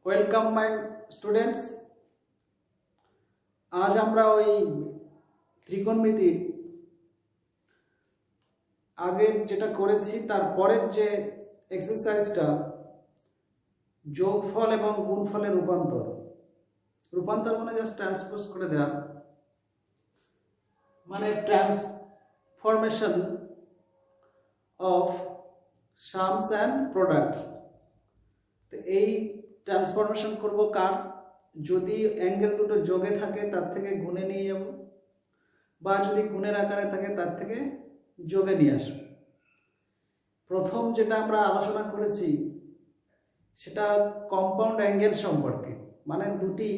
Welcome my students. আজ আমরা ওই ত্রিকোণমিতির আগের যেটা করেছি তার পরের যে এক্সারসাইজটা যোগফল এবং গুণফলের রূপান্তর মানে জাস্ট ট্রান্সপোজ করে দেওয়া, মানে transformation of sums and products. তো এই ট্রান্সফরমেশন করব কার, যদি অ্যাঙ্গেল দুটো যোগে থাকে তার থেকে গুণে নিয়ে যাব, বা যদি গুণের আকারে থাকে তার থেকে যোগে নিয়ে আসব। প্রথম যেটা আমরা আলোচনা করেছি সেটা কম্পাউন্ড অ্যাঙ্গেল সম্পর্কে, মানে দুটি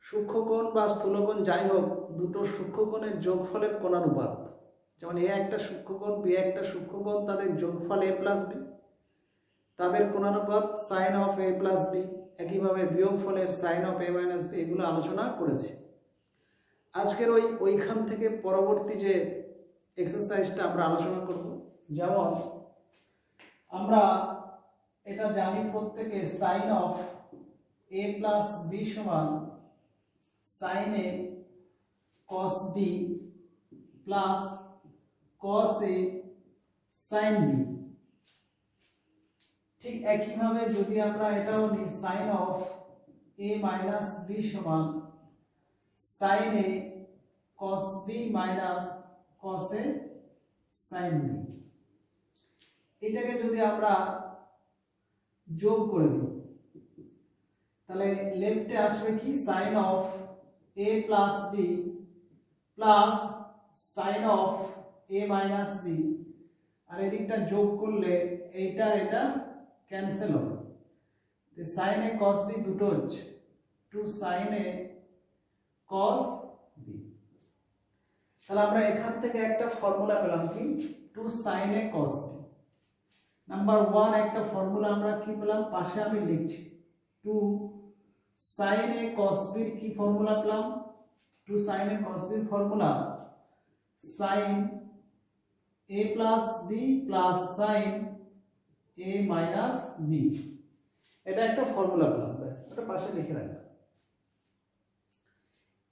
সূক্ষ্মকোণ বা স্থূলকোণ যাই হোক, দুটো সূক্ষ্মকোণের যোগফলের কোণানুপাত। যেমন এ একটা সূক্ষ্মকোণ, বি একটা সূক্ষ্মকোণ, তাদের যোগফল এ প্লাস বি, তাদের কোণানুপাত sine of A plus B. একইভাবে বিয়োগফলের sine of A minus B, এগুলো আলোচনা করেছি। আজকের ওইখান থেকে পরবর্তী যে এক্সারসাইজটা আমরা আলোচনা করব, যেমন আমরা এটা জানি প্রত্যেকে, sine of A plus B সমান sine A cos B plus cos A sine B. ঠিক একইভাবে যদি আমরা এটাও নিই, sine of A minus B সমান sine A cos B minus cos A sine B. এটাকে যদি আমরা যোগ করে দিই তাহলে লেফটে আসবে কি, sine of A plus B plus sine of A minus B, আর এদিকটা যোগ করলে এইটা এটা ক্যান্সেল হবে। সাইন এ কস বি দুটো হচ্ছে two sign A cos B. তাহলে আমরা এখান থেকে একটা ফর্মুলা পেলাম কি, two sign A cos B. Number one একটা ফর্মুলা আমরা কি পেলাম, পাশে আমি লিখছি, টু সাইন এ কস বির কি ফর্মুলা পেলাম, টু সাইন এ কস বির ফর্মুলা সাইন এ প্লাস বি প্লাস সাইন এ মাইনাস বি। এটা একটা ফর্মুলা পেলাম, ব্যাস এটা পাশে লিখে রাখলাম।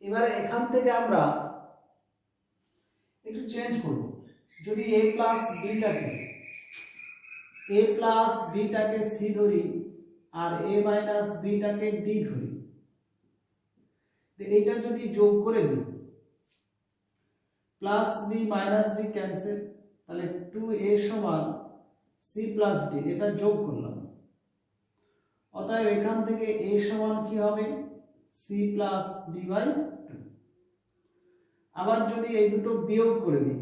এবারে এখান থেকে আমরা একটু চেঞ্জ করব, যদি এ প্লাস বিটাকে সি ধরি আর এ মাইনাস বিটাকে ডি ধরি, এইটা যদি যোগ করে দিই, plus B minus B cancel, তাহলে টু এ সমান সি প্লাস ডি, এটা যোগ করলাম। অতএব এখান থেকে এ সমান কি হবে, C plus D by two. আবার যদি এই দুটো বিয়োগ করে দিই,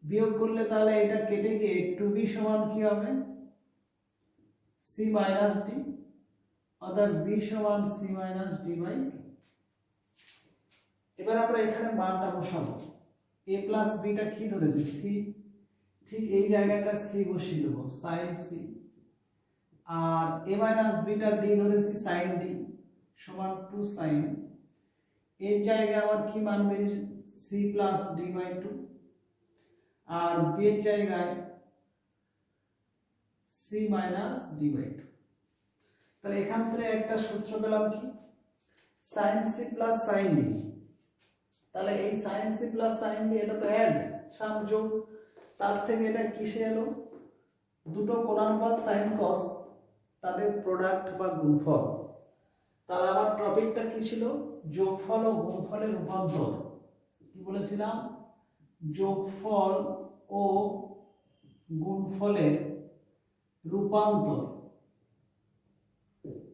বিয়োগ করলে তাহলে এটা কেটে গিয়ে টু বি সমান কি হবে, সি মাইনাস ডি, অর্থাৎ বি সমান C minus D by two. এবার আমরা এখানে মানটা বসাবো, এ প্লাস বিটা কি ধরেছি, সি, ঠিক এই জায়গাটা সি বসিয়ে দেবো, সাইন সি, আর এ মাইনাস বিটা ডি ধরেছি সাইন ডি সমান টু সাইন, এর জায়গায় আবার কি মান বেরিয়েছে, C plus D by two, আর বি এর জায়গায় C minus D by two. তাহলে এখান থেকে একটা সূত্র পেলাম কি, sine C plus sine D. তাহলে এই sine C plus sine D এটা তো অ্যাড, সংযোগ, তার থেকে এটা কিসে এলো, দুটো কোণানুপাত সাইন কস, তাদের প্রোডাক্ট বা গুণফল। তাহলে আমার টপিকটা কি ছিল, যোগফল ও গুণফলের রূপান্তর। কি বলেছিলাম, যোগফল ও গুণফলের রূপান্তর।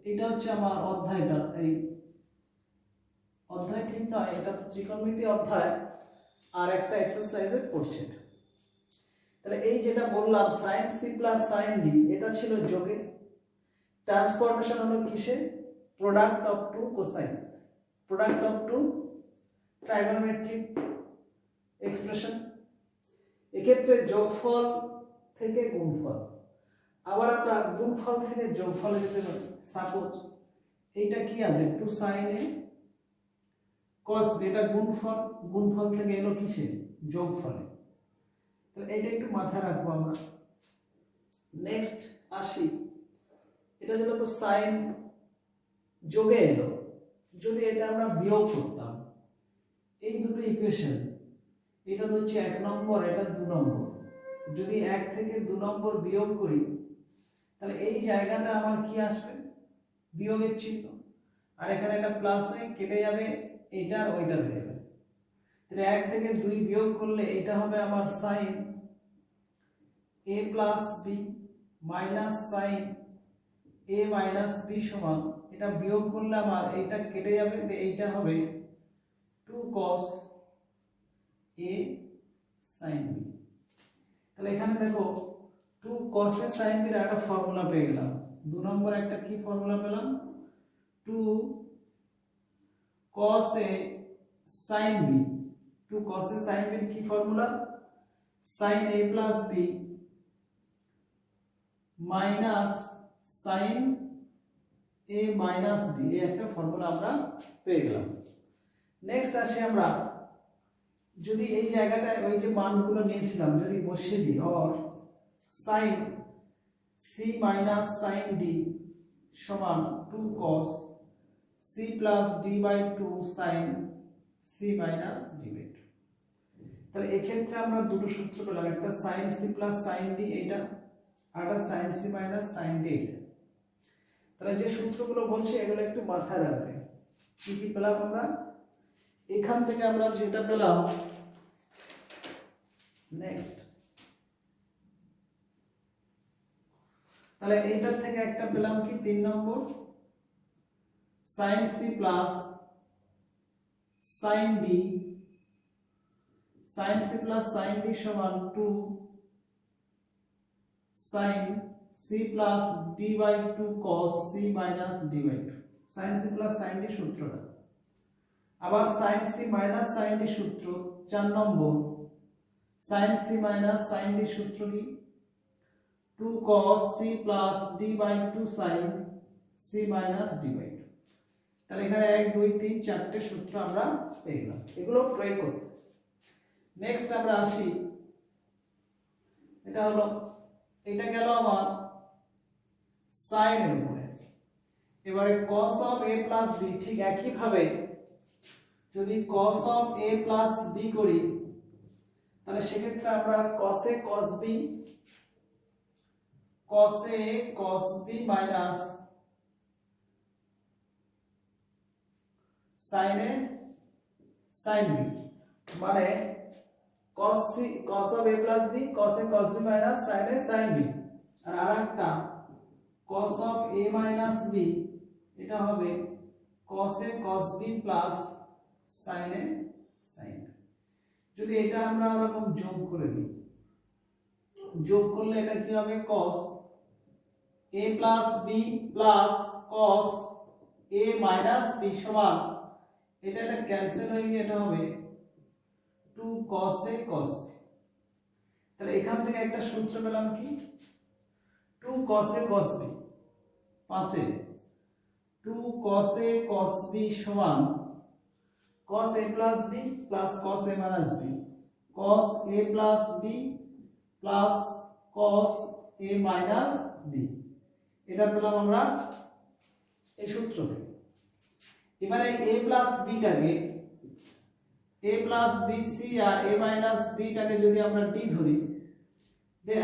এটা হচ্ছে আমার অধ্যায়টা, এই অধ্যায় ঠিক নয়, এটা ত্রিকোণমিতি অধ্যায়, আর একটা এক্সারসাইজে পড়ছে। তাহলে এই যেটা বললাম sine C plus sine D, এটা ছিল যোগে, ট্রান্সফরমেশন হলো কিসে, product of two cosine, product of two trigonometric expression. এক্ষেত্রে যোগফল থেকে গুণফল, আবার আমরা গুণফল থেকে যোগফলে যেতে পারি। সাপোজ এইটা কি আছে, two sign A cos B, এটা গুণফল থেকে এলো কিসে, যোগফলে। তো এটা একটু মাথায় রাখবো আমরা, নেক্সট আসি, এটা যেহেতু সাইন যোগে এলো, যদি এটা আমরা বিয়োগ করতাম, এই দুটো ইকুয়েশন, এটা তো হচ্ছে 1 নম্বর, এটা 2 নম্বর, যদি 1 থেকে 2 নম্বর বিয়োগ করি তাহলে এই জায়গাটা আমার কি আসবে, বিয়োগের চিহ্ন, আর এখানে একটা প্লাস হয়ে কেটে যাবে, এটা আর ওইটা হয়ে যাবে। তাহলে 1 থেকে 2 বিয়োগ করলে এটা হবে আমার sine a plus B minus sine a minus B সমান, এটা বিয়োগ করলে আমার এইটা কেটে যাবে, এইটা হবে 2 cos a sin b। তাহলে এখানে দেখো 2 cos a sin b এর একটা ফর্মুলা পেয়ে গেলাম। 2 নম্বর একটা কি ফর্মুলা পেলাম, 2 cos a sin b। 2 cos a sin b এর কি formula, sin a plus b minus sin a minus b, এই একটা ফর্মুলা আমরা পেয়ে গেলাম। নেক্সট আসি আমরা, যদি এই জায়গাটায় ওই যে মানগুলো নিয়েছিলাম যদি বসিয়ে দিই, or sin c minus sin d সমান 2 cos c plus d by 2 sin c minus d by 2। তাহলে এক্ষেত্রে আমরা দুটো সূত্র পেলাম, একটা sin c plus sin d এইটা, আর একটা sin c minus sin d এইটা। তাহলে যে সূত্রগুলো বলছি এগুলো একটু মাথায় রাখবে। কি কি পেলাম আমরা, এখান থেকে আমরা যেটা পেলাম, নেক্সট তাহলে এইটার থেকে একটা পেলাম কি 3 number, sin c plus sin d, sin c plus sin d সমান 2 sin c plus d by 2 cos c minus d by 2, sin c plus sin d সূত্রটা। আবার sin c minus sin d সূত্র 4 number, sin c minus sin d সূত্র কি, 2 cos c plus d by 2 sin c minus d by 2। তাহলে এখানে 1 2 3 4টে সূত্র আমরা পেয়ে গেলাম, এগুলো প্রয়োগ করতে। নেক্সট আমরা আসি, এটা হলো, এটা গেল আমার sin এর উপরে। এবারে cos of a plus b, ঠিক একই ভাবে যদি cos of a plus b করি তাহলে সেক্ষেত্রে আমরা cos a cos b minus sin a sin b, মানে cos of a plus b cos a cos b minus sin a sin b, আর আরেকটা cos of a minus b, এটা হবে cos a cos b plus sin a sin b। যদি এটা আমরা এরকম যোগ করে দিই, যোগ করলে এটা কি হবে, cos a plus b plus cos a minus b সমান, এটা ক্যান্সেল হয়ে গিয়ে এটা হবে 2 cos a cos b। তাহলে এখান থেকে একটা সূত্র পেলাম কি, 2 cos a cos b, 5 A 2 cos a cos b সমান cos a plus b plus cos a minus b, cos a plus b plus cos a minus b, এটা পেলাম আমরা এই সূত্র থেকে। এবারে a plus b টাকে, a plus bc R a minus b টাকে যদি আমরা d ধরি,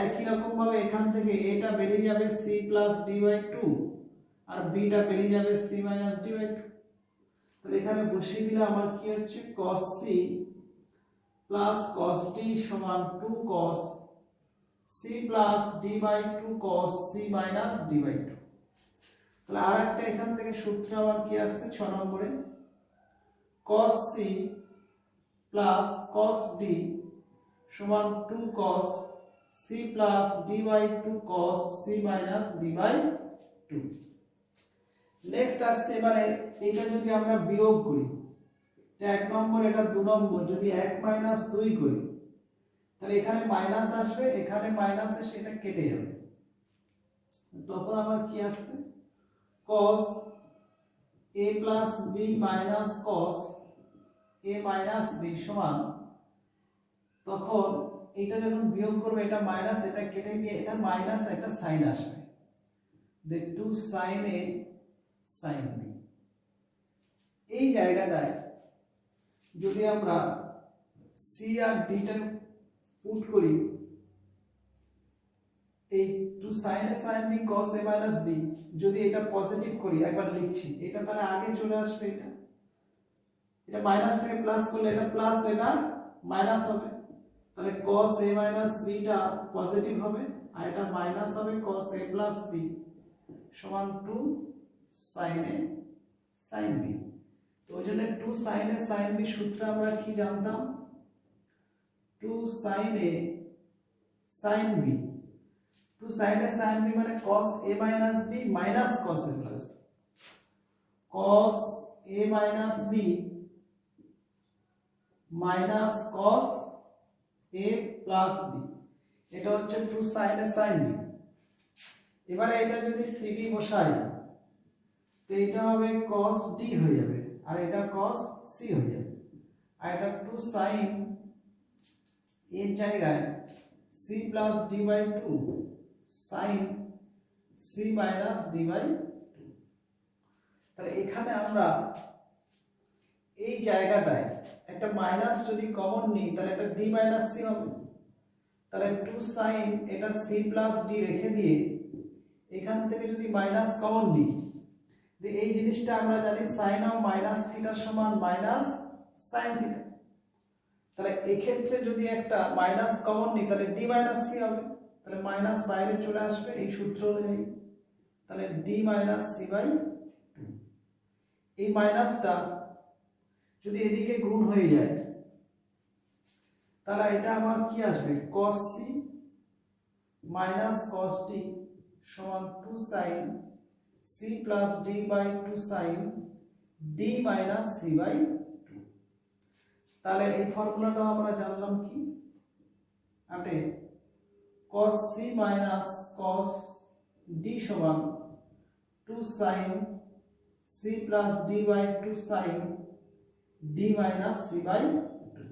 একই রকম ভাবে এখান থেকে a টা বেরিয়ে যাবে c plus d by 2 R b টা বেরিয়ে যাবে c minus d by 2। তাহলে এখানে বসিয়ে দিলে আমার কি হচ্ছে, cos c plus cos d সমান 2 cos c plus d by 2 cos c minus d by 2। তাহলে আরেকটা এখান থেকে সূত্র আমার কি আসছে 6 নম্বরে, cos c plus cos d সমান 2 cos c plus d by 2 cos c minus d by 2। Next আসছে, এবারে এটা যদি আমরা বিয়োগ করি, এটা 1 নম্বর এটা 2 নম্বর, যদি 1 minus 2 করি তাহলে এখানে মাইনাস আসবে, এখানে মাইনাস এসে এটা কেটে যাবে, তখন আমার কি আসছে, cos a plus b minus cos a minus b সমান, তখন এটা যখন বিয়োগ করবে এটা মাইনাস, এটা কেটে গিয়ে এটা মাইনাস একটা সাইন আসবে, দে 2 sin a sin b। এই জায়গাটায় যদি আমরা c আর d টা পুট করি, এই 2 sin a sin b cos a minus b যদি এটা পজিটিভ করি, একবার লিখছি, এটা তাহলে আগে চলে আসবে, এটা মাইনাস থেকে প্লাস করলে এটা প্লাস এটা মাইনাস হবে, তাহলে cos a minus b টা পজিটিভ হবে আর এটা মাইনাস হবে cos a plus b সমান 2 sin a sin b। তো ওইজন্য 2 sin a sin b সূত্র আমরা কি জানতাম, 2 sin a sin b, 2 sin a sin b মানে cos a minus b minus cos a plus b, cos a minus b minus cos a plus b, এটা হচ্ছে 2 sin a sin b। এবারে এটা যদি cd বসাই তো এটা হবে cos d হয়ে যাবে আর এটা cos c হয়ে যাবে, আর এটা 2 sin এর জায়গায় c plus d by 2 sin c minus d by 2। তাহলে এখানে আমরা এই জায়গাটায় একটা মাইনাস যদি কমন নিই তাহলে এটা d minus c হবে, তাহলে 2 sin এটা c plus d রেখে দিয়ে এখান থেকে যদি মাইনাস কমন নিই, যে এই জিনিসটা আমরা জানি sin অফ মাইনাস থিটা সমান মাইনাস sin থিটা, তাহলে এই ক্ষেত্রে যদি একটা মাইনাস কমন নিই তাহলে d minus c হবে, তাহলে মাইনাস বাইরে চলে আসবে এই সূত্র অনুযায়ী, তাহলে d minus c by 2। এই মাইনাসটা যদি এদিকে গুণ হয়ে যায় তাহলে এটা আমার কি আসবে cos c minus cos d সমান 2 sin c plus d by 2 sin d minus c by 2। তাহলে এই ফর্মুলাটা আমরা জানলাম কি, আটে cos c minus cos d সমান 2 sin c plus d by 2 sin d minus c by 2।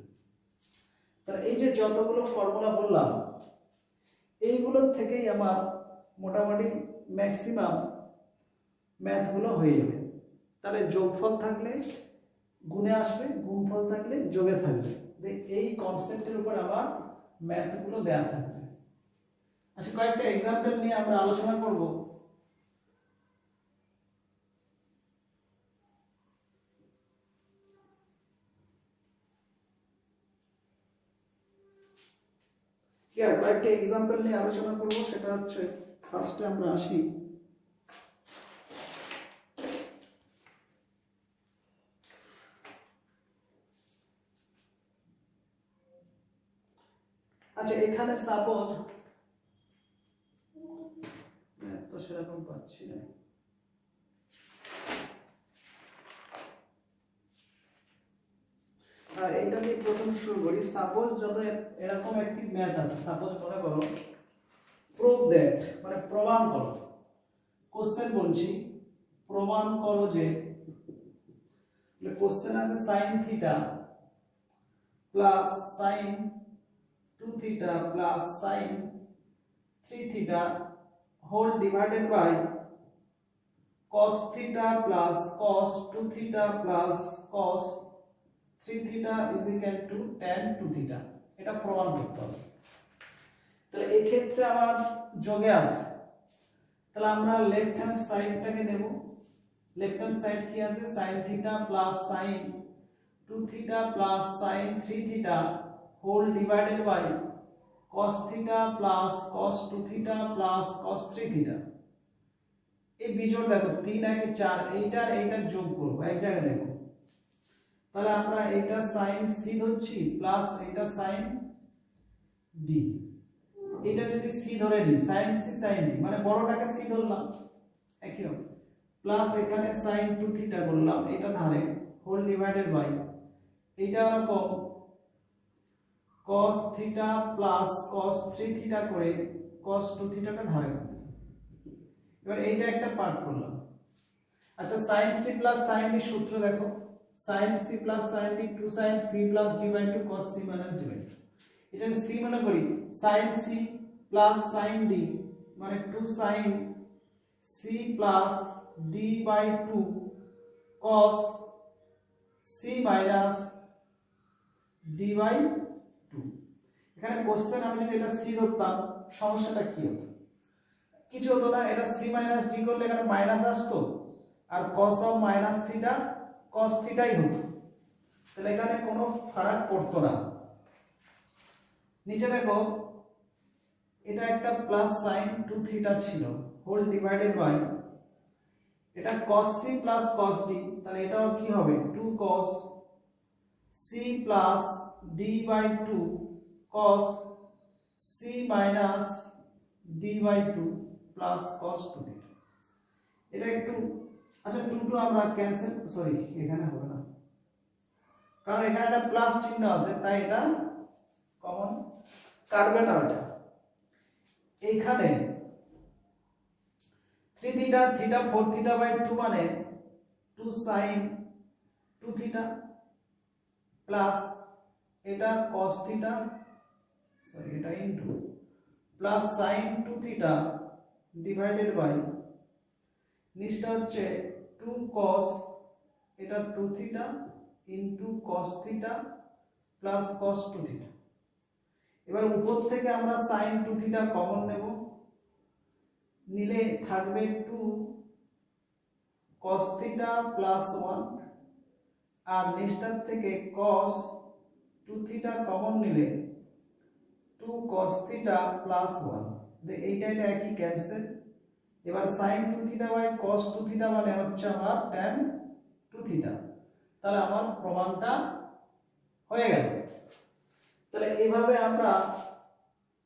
তাহলে এই যে যতগুলো ফর্মুলা বললাম এইগুলোর থেকেই আমার মোটামুটি ম্যাক্সিমাম ম্যাথগুলো হয়ে যাবে। তাহলে যোগফল থাকলে গুণে আসবে, গুণফল থাকলে যোগে থাকবে, এই কনসেপ্টের উপর আবার ম্যাথগুলো দেয়া থাকবে। আচ্ছা, কয়েকটা এক্সাম্পল নিয়ে আমরা আলোচনা করব। কয়েকটা এক্সাম্পল নিয়ে আলোচনা করব, সেটা হচ্ছে ফার্স্টে আমরা আসি আচ্ছা এখানে সাপোজ তো সেরকম পাচ্ছি না, এটা দিয়ে প্রথম শুরু করি। সাপোজ যত এরকম একটি ম্যাথ আছে, সাপোজ মনে করো প্রুভ দ্যাট মানে প্রমাণ করো, কোশ্চেন বলছি প্রমাণ করো যে, কোশ্চেন আছে sin theta plus sin 2 theta plus sin 3 theta whole divided by cos theta plus cos 2 theta plus cos 3 theta is equal to tan 2 theta। এটা প্রমাণ করতে হবে। তাহলে এই ক্ষেত্রে আমার যোগে আছে, তাহলে আমরা লেফট হ্যান্ড সাইডটাকে নেব। লেফট হ্যান্ড সাইড কি আছে, sin theta plus sin 2 theta plus sin 3 theta whole divided by cos theta plus cos 2 theta plus cos 3 theta। এই বিজোড় দেখো 3 1 4, এইটার এইটার যোগ করব এক জায়গায় দেখো, তাহলে আমরা এইটা sin c ধরছি প্লাস এইটা sin d, এটা যদি c ধরে নিই sin c sin d মানে বড়টাকে c ধরলাম একই হবে, প্লাস এখানে sin 2 theta বললাম এটা ধারে হোল ডিভাইডেড বাই এইটা এরকম cos theta plus cos 3 theta করে cos 2 theta টা ধারে। এবার এইটা একটা পার্ট করলাম। আচ্ছা sin c plus sin d সূত্র দেখো, sin c plus sin d 2 sin c plus d by 2 cos c minus d by 2। এটা সি মনে করি, sin c plus sin d মানে 2 sin c plus d by 2 cos c minus d by 2। এখানে question আমি যদি এটা c ধরতাম সমস্যাটা কি হতো? কিছু হতো না, এটা c মাইনাস d করলে এখানে মাইনাস আসতো আর cos of minus theta cos থিটাই হতো, তাহলে এখানে কোনো ফারাক পড়তো না। নিচে দেখো এটা একটা প্লাস sin 2 থিটা ছিল হোল ডিভাইডেড বাই এটা cos c plus cos d, তাহলে এটাও কি হবে 2 cos c plus d by 2 cos c minus d by 2 plus cos 2 theta. এটা একটু আচ্ছা 2 আমরা ক্যান্সেল, সরি এখানে হবে না কারণ এখানে একটা প্লাস চিহ্ন আছে তাই এটা কমন কাটবে না। এটা এইখানে 3 থিটা থিটা 4 থিটা বাই 2 মানে 2 sin 2 থিটা প্লাস এটা cos থিটা, সরি এটা into plus sin 2 theta divided by নিচটা হচ্ছে 2 cos এটা 2 theta into cos theta plus cos 2 theta. এবার উপর থেকে আমরা sin 2 থিটা কমন নেব, নিলে থাকবে 2 cos থিটা প্লাস 1 আর নিচটার থেকে cos 2 থিটা কমন নিলে 2 cos থিটা প্লাস 1, এইটা এটা একই ক্যান্সেল। এবার sin 2 theta by cos 2 theta মানে হচ্ছে আমার tan 2 থিটা, তাহলে আমার প্রমাণটা হয়ে গেল। তাহলে এইভাবে আমরা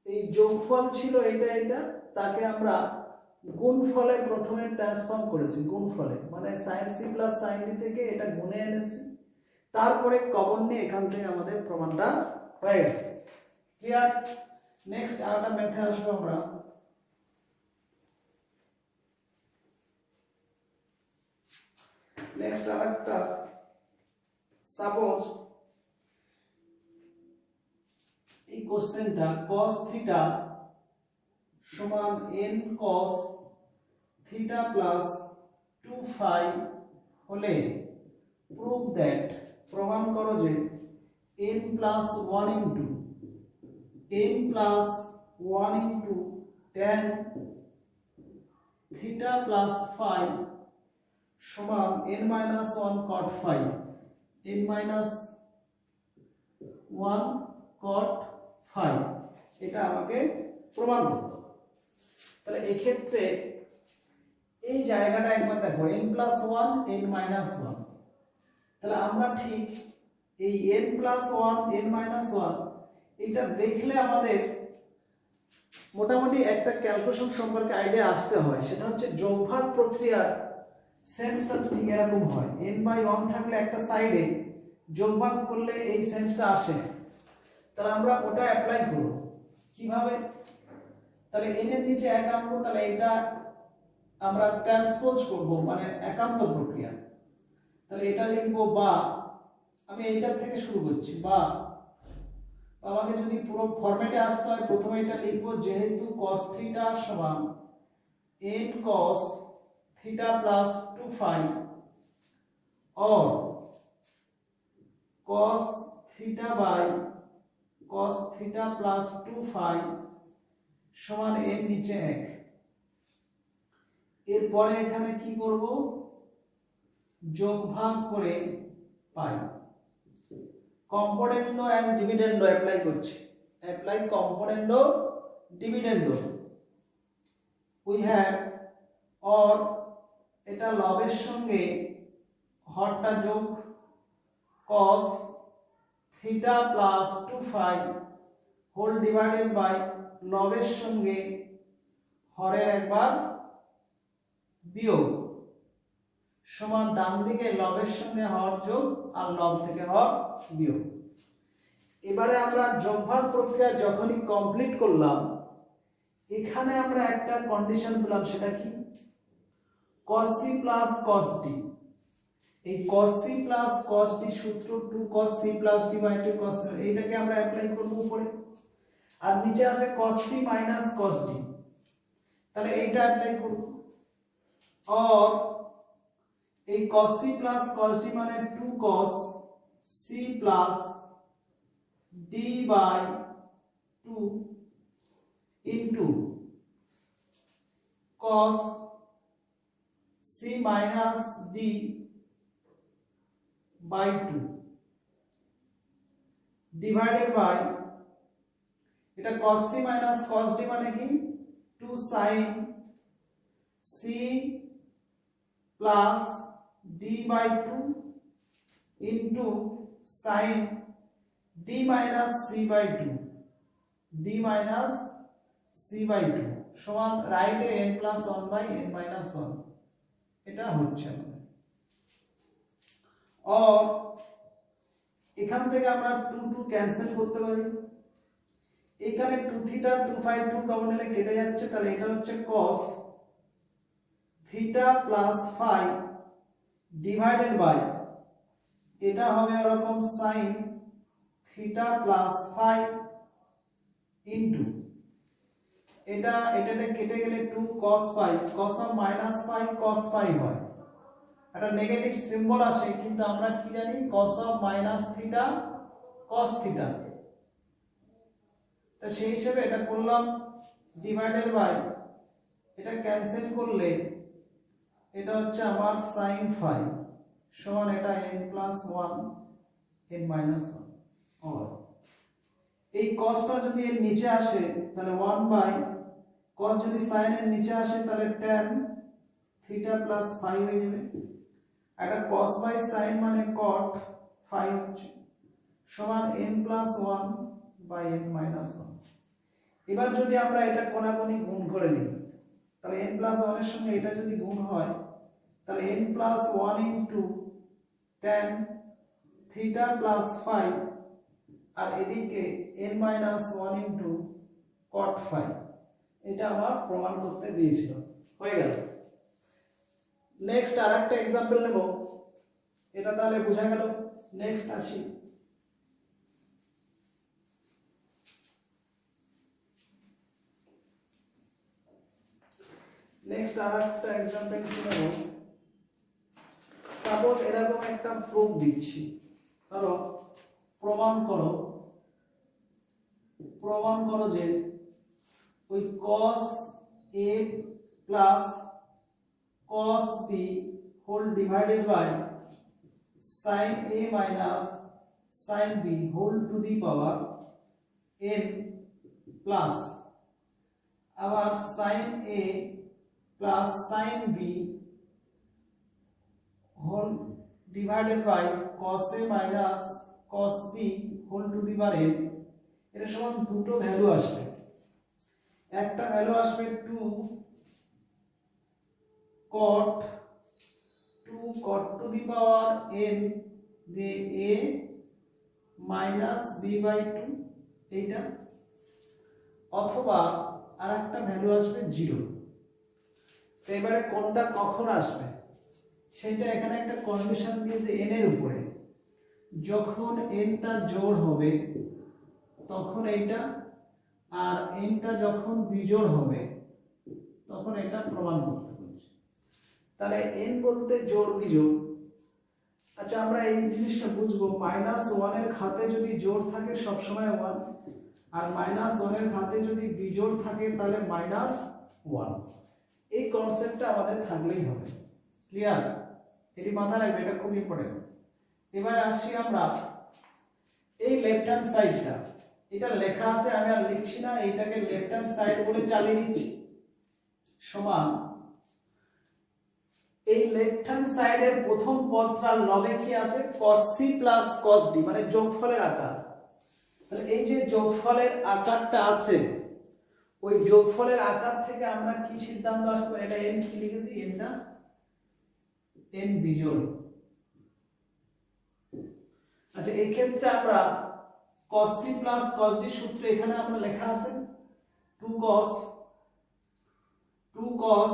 এই যোগফল ছিল এটা এটা তাকে আমরা গুণফলে প্রথমে ট্রান্সফর্ম করেছি, গুণফলে মানে sin c plus sin d থেকে এটা গুণে এনেছি, তারপরে কমন নিয়ে এখান থেকে আমাদের প্রমাণটা হয়ে গেছে। ক্লিয়ার? নেক্সট আরেকটা মেথড আসবে আমরা, নেক্সট আরেকটা সাপোজ এই কোশ্চেনটা cos থিটা সমান n cos theta plus 2 phi হলে প্রুভ দ্যাট প্রমাণ করো যে n plus 1 into n plus 1 into tan theta plus phi সমান n minus 1 cot phi, n minus 1 cot phi, এটা আমাকে প্রমাণ করতে হবে। তাহলে এই ক্ষেত্রে এই জায়গাটা একবার দেখো n প্লাস 1 n মাইনাস 1, তাহলে আমরা ঠিক এই n প্লাস 1 n মাইনাস 1 এটা দেখলে আমাদের মোটামুটি একটা ক্যালকুলেশন সম্পর্কে আইডিয়া আসতে হয়, সেটা হচ্ছে যোগভাগ প্রক্রিয়ার সেন্সটা তো ঠিক এরকম হয়, n বাই 1 থাকলে একটা সাইডে যোগভাগ করলে এই সেন্সটা আসে, তাহলে আমরা ওটা অ্যাপ্লাই করব কিভাবে? তাহলে n এর নিচে এক আনবো, তাহলে এটা আমরা ট্রান্সপোজ করব মানে একান্ত প্রক্রিয়া, তাহলে এটা লিখবো বা আমি এইটার থেকে শুরু করছি বা আমাকে যদি পুরো ফরম্যাটে আসতে হয় প্রথমে এটা লিখবো যেহেতু cos থিটা সমান n cos theta plus 2 phi और cos theta by cos theta plus 2 phi সমান n নিচে 1। এরপরে এখানে কি করব? যোগভাগ করে পাই, কম্পোনেন্ডো এন্ড ডিভিডেন্ডো অ্যাপ্লাই করছি, apply componendo dividendo we have और এটা লবের সঙ্গে হরটা যোগ cos theta plus 2 phi whole divided by লবের সঙ্গে হরের একবার বিয়োগ সমান ডান দিকে লবের সঙ্গে হর যোগ আর লব থেকে হর বিয়োগ। এবারে আমরা যোগভাগ প্রক্রিয়া যখনই কমপ্লিট করলাম এখানে আমরা একটা কন্ডিশন পেলাম, সেটা কি? cos c plus cos d, এই cos c plus cos d সূত্র 2 cos c plus d by 2 cos, এইটাকে আমরা অ্যাপ্লাই করব উপরে। আর নিচে আছে cos c minus cos d, তাহলে এইটা অ্যাপ্লাই করব। और এই cos c plus cos d মানে 2 cos c plus d by 2 into cos c minus d by 2 divided by এটা cos c minus cos d মানে কি 2 sin c plus d by 2 into sin d minus c by 2 d minus c by 2 সমান রাইটে n plus 1 by n minus 1 এটা হচ্ছে আমাদের। और এখান থেকে আমরা 2 2 ক্যান্সেল করতে পারি, এখানে 2 থিটা 2 ফাই 2 কমন নিলে কেটে যাচ্ছে, তাহলে এটা হচ্ছে cos theta plus phi divided by এটা হবে এরকম sin theta plus phi into এটাতে কেটে গেলে 2 cos phi cos of minus phi cos phi হয়, একটা নেগেটিভ সিম্বল আসে, কিন্তু আমরা কি জানি cos of minus theta cos theta, তো সেই হিসেবে এটা করলাম ডিভাইডেড বাই এটা ক্যান্সেল করলে এটা হচ্ছে আমার sin ফাই সমান এটা n প্লাস 1 n মাইনাস 1। और এই cosটা যদি এর নিচে আসে তাহলে 1 বাই cos যদি sin এর নিচে আসে তাহলে tan থিটা প্লাস ফাই হয়ে যাবে, এটা cos বাই sin মানে cot ফাই হচ্ছে সমান n plus 1 by n minus 1। এবার যদি আমরা এটা কোণাকুণি গুণ করে দিই তাহলে n প্লাস 1 এর সঙ্গে এটা যদি গুণ হয় তাহলে n plus 1 into tan theta plus phi আর এদিকে n minus 1 into cot phi, এটা আমার প্রমাণ করতে দিয়েছিল, হয়ে গেল। নেক্সট আরেকটা एग्जांपल নেব, এটা তাহলে বোঝা গেল। নেক্সট আসি, নেক্সট আরেকটা एग्जांपल কি নেব। সাপোজ এরকম একটা প্রুফ দিচ্ছি, ধরো প্রমাণ করো যে ওই cos a plus cos b whole divided by sin a minus sin b whole to the power n plus আবার sin a plus sin b whole divided by cos a minus cos b whole to the power n, এর সমান দুটো value আসবে, একটা value আসবে 2 cot to the power n দিয়ে a minus b by 2 এইটা, অথবা আরেকটা ভ্যালু আসবে 0। তো এবারে কোনটা কখন আসবে সেটা এখানে একটা কন্ডিশন দিয়েছে n এর উপরে, যখন n টা জোড় হবে তখন এইটা, আর n টা যখন বিজোড় হবে তখন এটা প্রমাণ করতে বলছে। তাহলে n বলতে জোড় বিজোড়, আচ্ছা আমরা এই জিনিসটা বুঝবো, -1 এর ঘাতে যদি জোড় থাকে সব সময় 1, আর -1 এর ঘাতে যদি বিজোড় থাকে তাহলে -1, এই কনসেপ্টটা আমাদের থাকলেই হবে। ক্লিয়ার? এটি মাথায় রাখবে, এটা খুব ইম্পর্টেন্ট। এবারে আসি আমরা এই লেফট হ্যান্ড সাইডটা, এটা লেখা আছে আমি আর লিখছি না, এইটাকে লেফট হ্যান্ড সাইড বলে চালিয়ে দিচ্ছি, সমান এই লেফট হ্যান্ড সাইডের প্রথম পদটার লবে কি আছে cos c plus cos d মানে যোগফলের আকার। তাহলে এই যে যোগফলের আকারটা আছে ওই যোগফলের আকার থেকে আমরা কি সিদ্ধান্ত আসবে, এটা n কি লিখেছি, nটা n বিজোড়। আচ্ছা এই ক্ষেত্রে আমরা cos c plus cos d সূত্র এখানে আমরা লেখা আছে 2 cos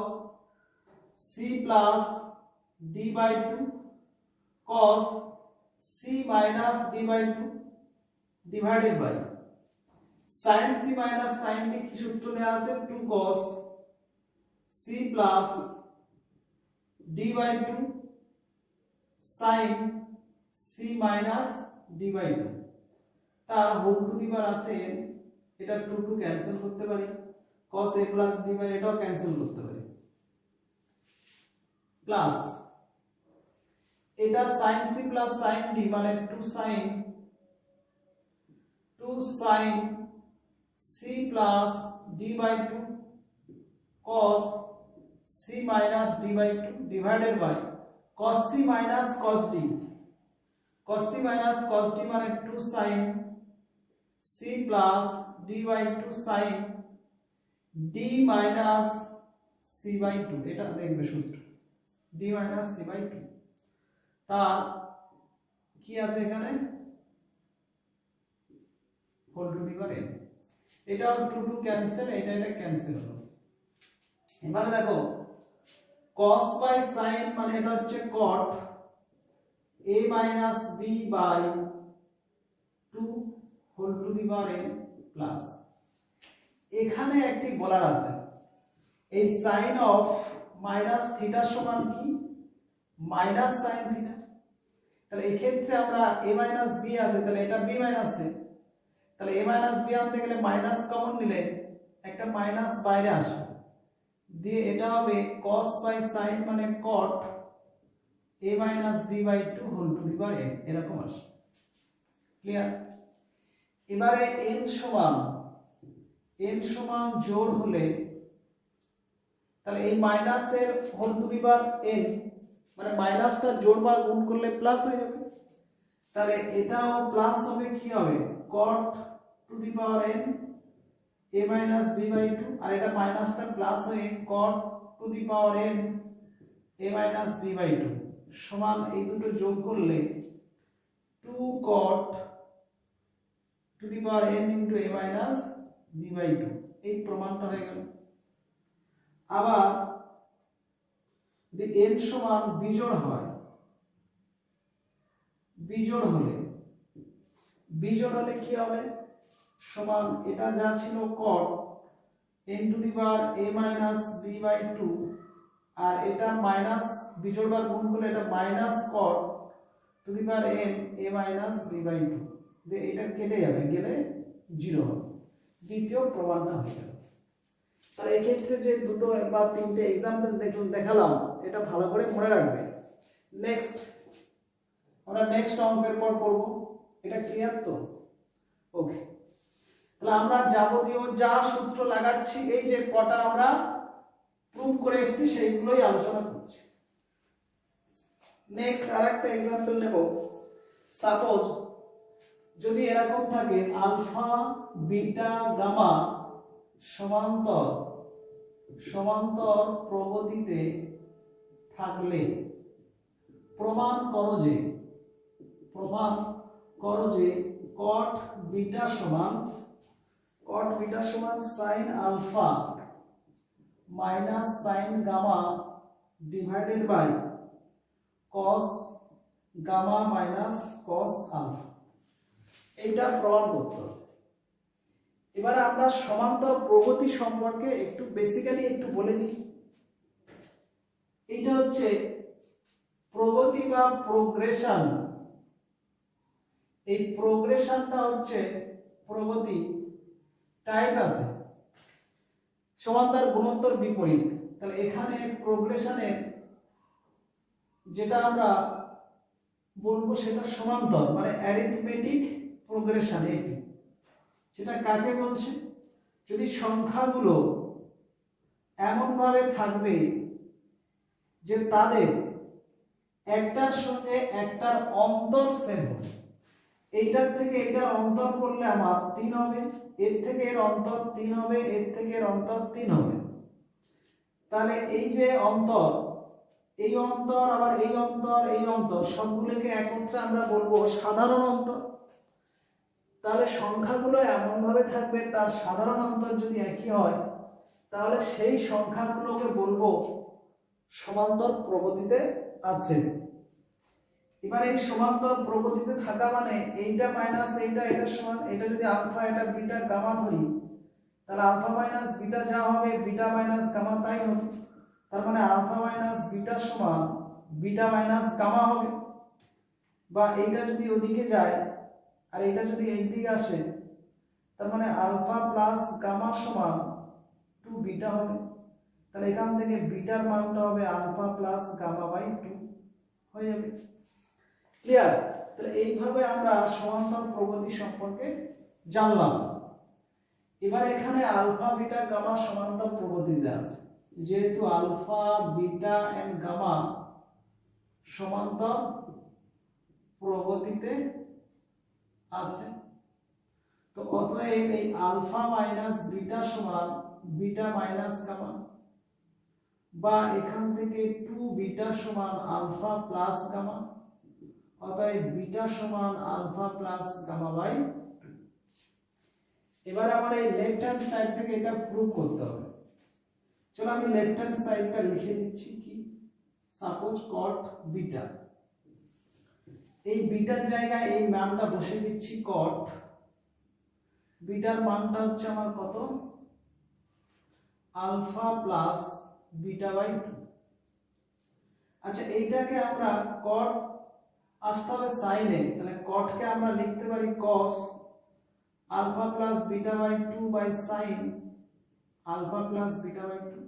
c plus d by 2 cos c minus d by 2 divided by sin c minus sin d কি সূত্র দেওয়া আছে 2 cos c plus d/2 sin c minus d/2 তার হোল টু দি পাওয়ার আছে n, এটা 2 ক্যান্সেল করতে পারি, cos a প্লাস b এটাও ক্যান্সেল করতে পারি, প্লাস এটা sin c plus sin d মানে 2 sin c plus d/2 cos c minus d/2 divided by cos c minus cos d, cos c minus cos d মানে 2 sin c plus d/2 sin d minus c/2, এটা দেখবে সূত্র d minus c/2, তার কি আছে এখানে whole to the power n, এটা 2 cancel, এটা ক্যান্সেল হলো। এবারে দেখো cos বাই sin মানে এটা হচ্ছে cot a minus b by 2 whole to the power n plus এখানে একটি বলার আছে এই sin অফ মাইনাস থিটা সমান কি মাইনাস sin থিটা, তাহলে এই ক্ষেত্রে আমরা a minus b আছে তাহলে এটা b minus a, তাহলে a minus b আনতে গেলে মাইনাস কমন নিলে একটা মাইনাস বাইরে আসে দিয়ে এটা হবে cos বাই sin মানে cot a minus b/2 whole to the power n এরকম আসে। ক্লিয়ার? এবারে n সমান জোড় হলে তাহলে এই মাইনাসের whole to the power n মানে মাইনাসটা জোড় বার গুণ করলে প্লাস হয়ে যাবে, তাহলে এটাও প্লাস হবে, কি হবে cot two the power n a minus b/2 আর এটা মাইনাসটা প্লাস হয়ে cot two the power n a minus b/2 সমান এই দুটো যোগ করলে 2 cot two the power n into a minus b/2, এই প্রমাণটা হয়ে গেল। আবার যদি n সমান বিজোড় হয়, বিজোড় হলে কি হবে সমান এটা যা ছিল cot n two the power a minus b/2 আর এটা মাইনাস বিজোড় বার গুণ করলে এটা minus cot two the power n a minus b/2, যে এটা কেটে যাবে গেলে 0 হবে। দ্বিতীয় প্রমাণটা হয়ে গেল। তাহলে এই ক্ষেত্রে যে দুটো বা তিনটে एग्जांपल দেখালাম এটা ভালো করে মনে রাখবে। নেক্সট আমরা নেক্সট অঙ্কের পর করব, এটা ক্লিয়ার তো? ওকে, তাহলে আমরা যাবতীয় যা সূত্র লাগাচ্ছি এই যে কটা আমরা প্রুভ করে এসেছি সেইগুলোই আলোচনা করছি। নেক্সট আরেকটা एग्जांपल নেব। সাপোজ যদি এরকম থাকে আলফা বিটা গামা সমান্তর প্রগতিতে থাকলে প্রমাণ করো যে cot বিটা সমান sin alpha minus sin gamma divided by cos gamma minus cos alpha, এইটা প্রমাণ করতে হবে। এবারে আমরা সমান্তর প্রগতি সম্পর্কে একটু বেসিক্যালি একটু বলে দিই। এটা হচ্ছে প্রগতি বা প্রোগ্রেশন, এই প্রোগ্রেশনটা হচ্ছে প্রগতি টাইপ আছে সমান্তর গুণোত্তর বিপরীত, তাহলে এখানে প্রোগ্রেশনের যেটা আমরা বলবো সেটা সমান্তর মানে অ্যারিথমেটিক প্রোগ্রেশন, এটি সেটা কাকে বলছে যদি সংখ্যাগুলো এমন ভাবে থাকবে যে তাদের একটার সঙ্গে একটার অন্তর সেম হবে, এইটার থেকে এটার অন্তর করলে আমার 3 হবে, এর থেকে এর অন্তর 3 হবে, এর থেকে এর অন্তর 3 হবে, তাহলে এই যে অন্তর এই অন্তর আবার এই অন্তর সবগুলোকে একত্রে আমরা বলবো সাধারণ অন্তর। তাহলে সংখ্যাগুলো এমন ভাবে থাকবে তার সাধারণ অন্তর যদি একই হয় তাহলে সেই সংখ্যাগুলোকে বলবো সমান্তর প্রগতিতে আছে। এবারে এই সমান্তর প্রগতিতে থাকা মানে এইটা মাইনাস এইটা এটা সমান, এটা যদি আলফা এটা বিটা গামা ধরি, তাহলে আলফা মাইনাস বিটা যা হবে বিটা মাইনাস গামা তাই হবে। তার মানে আলফা মাইনাস বিটা সমান বিটা মাইনাস গামা হবে। বা এইটা যদি ওদিকে যায় আর এটা যদি এই দিকে আসে, তার মানে আলফা প্লাস গামা সমান 2 বিটা হবে। তাহলে এখান থেকে বিটার মানটা হবে আলফা প্লাস গামা বাই 2 হয়ে যাবে। ক্লিয়ার? তাহলে এইভাবে আমরা সমান্তর প্রগতি সম্পর্কে জানলাম। এবার এখানে আলফা বিটা গামা সমান্তর প্রগতিতে আছে, যেহেতু আলফা বিটা এন্ড গামা সমান্তর প্রগতিতে আছে, তো অতএব এই আলফা মাইনাস বিটা সমান বিটা মাইনাস গামা, বা এখান থেকে 2 বিটা সমান আলফা প্লাস গামা, অতএব বিটা সমান আলফা প্লাস গামা বাই 2। এবার আমার এই লেফট হ্যান্ড সাইড থেকে এটা প্রুভ করতে হবে। চলো আমি লেফট হ্যান্ড সাইডটা লিখে দিচ্ছি কি, সাপোজ কট বিটা, এই বিটার জায়গায় এই মানটা বসে দিচ্ছি কট বিটার মানটা হচ্ছে আমার কত, আলফা প্লাস বিটা বাই 2। আচ্ছা এইটাকে আমরা কট আসতে হবে সাইনে, তাহলে কটকে আমরা লিখতে পারি cos alpha plus beta by 2 by sine alpha plus beta by 2।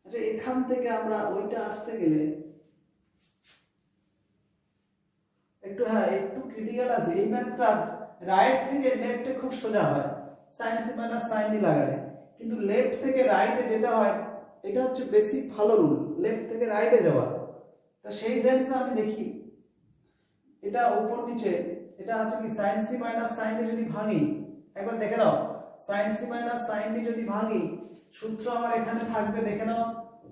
আচ্ছা এখান থেকে আমরা ওইটা আসতে গেলে একটু একটু ক্রিটিক্যাল আছে, এই ম্যাথটা রাইট থেকে লেফটে খুব সোজা হয় sin c minus sin d লাগালে, কিন্তু লেফট থেকে রাইটে যেতে হয়, এটা হচ্ছে বেসিক ভালো রুল, লেফট থেকে রাইটে যাওয়া। তা সেই সেন্সে আমি দেখি এটা উপর নিচে এটা আছে কি sin c minus sin d যদি ভাঙি, একবার দেখে নাও sin c minus sin d যদি ভাঙি, সূত্র আমার এখানে থাকবে, দেখে নাও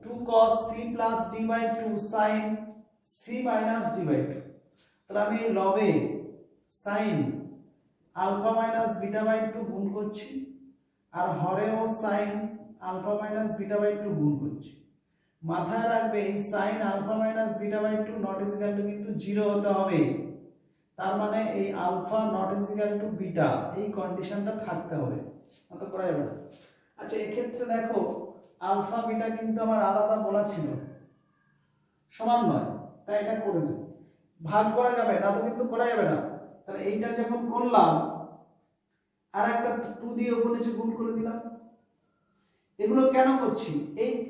2 cos c plus d by 2 sin c minus d by 2। তাহলে আমি এই লবে sin alpha minus beta by 2 গুণ করছি, আর হরেও sin alpha minus beta by 2 গুণ করছি। মাথায় রাখবে এই sin alpha minus beta by 2 not is equal to কিন্তু 0 হতে হবে, তার মানে এই alpha not is equal to beta, এই কন্ডিশনটা থাকতে হবে, অত করা যাবে না। আচ্ছা এই ক্ষেত্রে দেখো আলফা বিটা কিন্তু আমার আলাদা বলা ছিল, সমান নয়, তাই এটা করে যাবে, ভাগ করা যাবে না তো কিন্তু করা যাবে না। তাহলে এইটা যখন করলাম আর একটা 2 দিয়ে উপর নিচে গুণ করে দিলাম। এগুলো কেন করছি,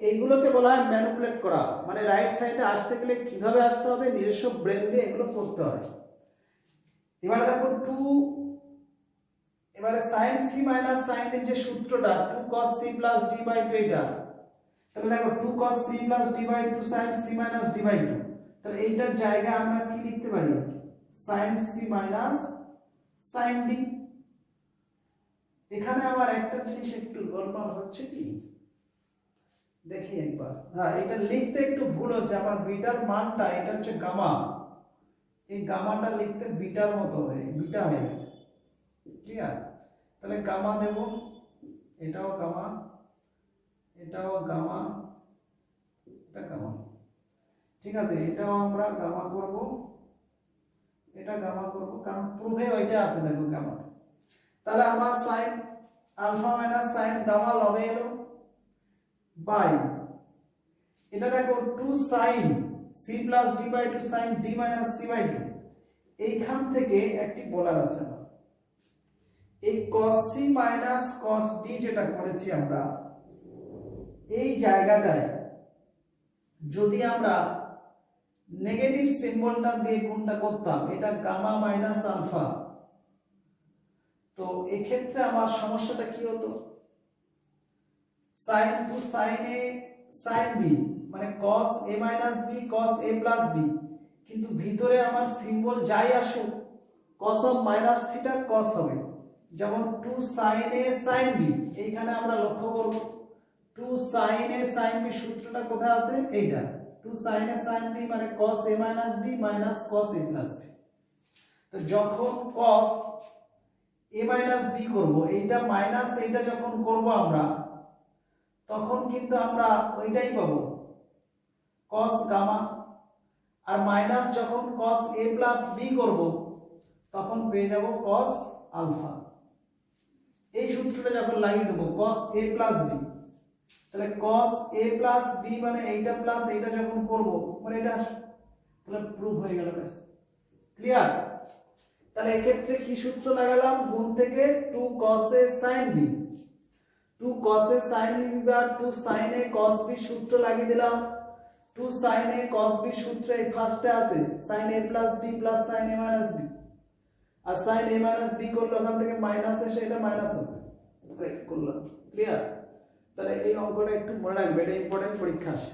এইগুলোকে বলা হয় ম্যানিপুলেট করা, মানে রাইট সাইডে আসতে গেলে কিভাবে আসতে হবে নিজস্ব ব্রেন দিয়ে এগুলো করতে হয়। এবারে দেখো 2, এবারে sin c minus sin d যে সূত্রটা 2 cos c plus d by 2 এটা, তাহলে দেখো 2 cos c plus d by 2 sin c minus d by 2, তাহলে এইটার জায়গায় আমরা কি লিখতে পারি sin c minus sin d। এখানে আমার একটা জিনিস একটু গোলমাল হচ্ছে কি দেখি একবার, এটা লিখতে একটু ভুল হচ্ছে, আমার বিটার মানটা এটা হচ্ছে গামা, এই গামাটা লিখতে বিটার মতো হয়ে বিটা হয়ে গেছে। ক্লিয়ার? তাহলে গামা দেব, এটাও গামা, এটাও গামা, এটা গামা, ঠিক আছে, এটাও আমরা গামা করব, এটা গামা করব, কারণ প্রুফে ওইটা আছে দেখো গামা। তাহলে আমার sin alpha minus sin gamma লবে এলো বাই এটা দেখো 2 sin c plus d by 2 sin d minus c by 2। এইখান থেকে একটি বলার আছে, এই cos c minus cos d যেটা করেছি আমরা, এই জায়গাটায় যদি আমরা নেগেটিভ সিম্বলটা দিয়ে গুণটা করতাম, এটা গামা মাইনাস আলফা, তো এই ক্ষেত্রে আমার সমস্যাটা কি হতো, sin two sin a sin b মানে cos a minus b cos a plus b, কিন্তু ভিতরে আমার সিম্বল যাই আসুক cos of minus theta cos হবে, যেমন 2 sin a sin b, এইখানে আমরা লক্ষ্য করব 2 sin a sin b সূত্রটা কোথায় আছে, এইটা 2 sin a sin b মানে cos a minus b minus cos a plus b। তো যখন cos a মাইনাস b করব, এইটা মাইনাস এইটা যখন করব আমরা, তখন কিন্তু আমরা ওইটাই পাবো cos গামা। আর মাইনাস যখন cos a প্লাস b করব তখন পেয়ে যাব cos আলফা। এই সূত্রটা যখন লাগিয়ে দেব cos a প্লাস b, তাহলে cos a প্লাস b মানে এইটা প্লাস এইটা যখন করব মানে এটা তাহলে প্রুফ হয়ে গেল। ব্যাস, ক্লিয়ার। তাহলে এই ক্ষেত্রে কি সূত্র লাগালাম? গুণ থেকে 2 cos a sin b, 2 cos a sin b বা 2 sin a cos b সূত্র লাগিয়ে দিলাম। 2 sin a cos b সূত্রে এই ফার্স্টে আছে sin a plus b plus sin a minus b, R sin a minus b করলে ওখান থেকে মাইনাস এসে এটা মাইনাস হবে, তাই করলাম। ক্লিয়ার? তাহলে এই অঙ্কটা একটু মনে রাখবে, এটা ইম্পর্টেন্ট পরীক্ষা আসে।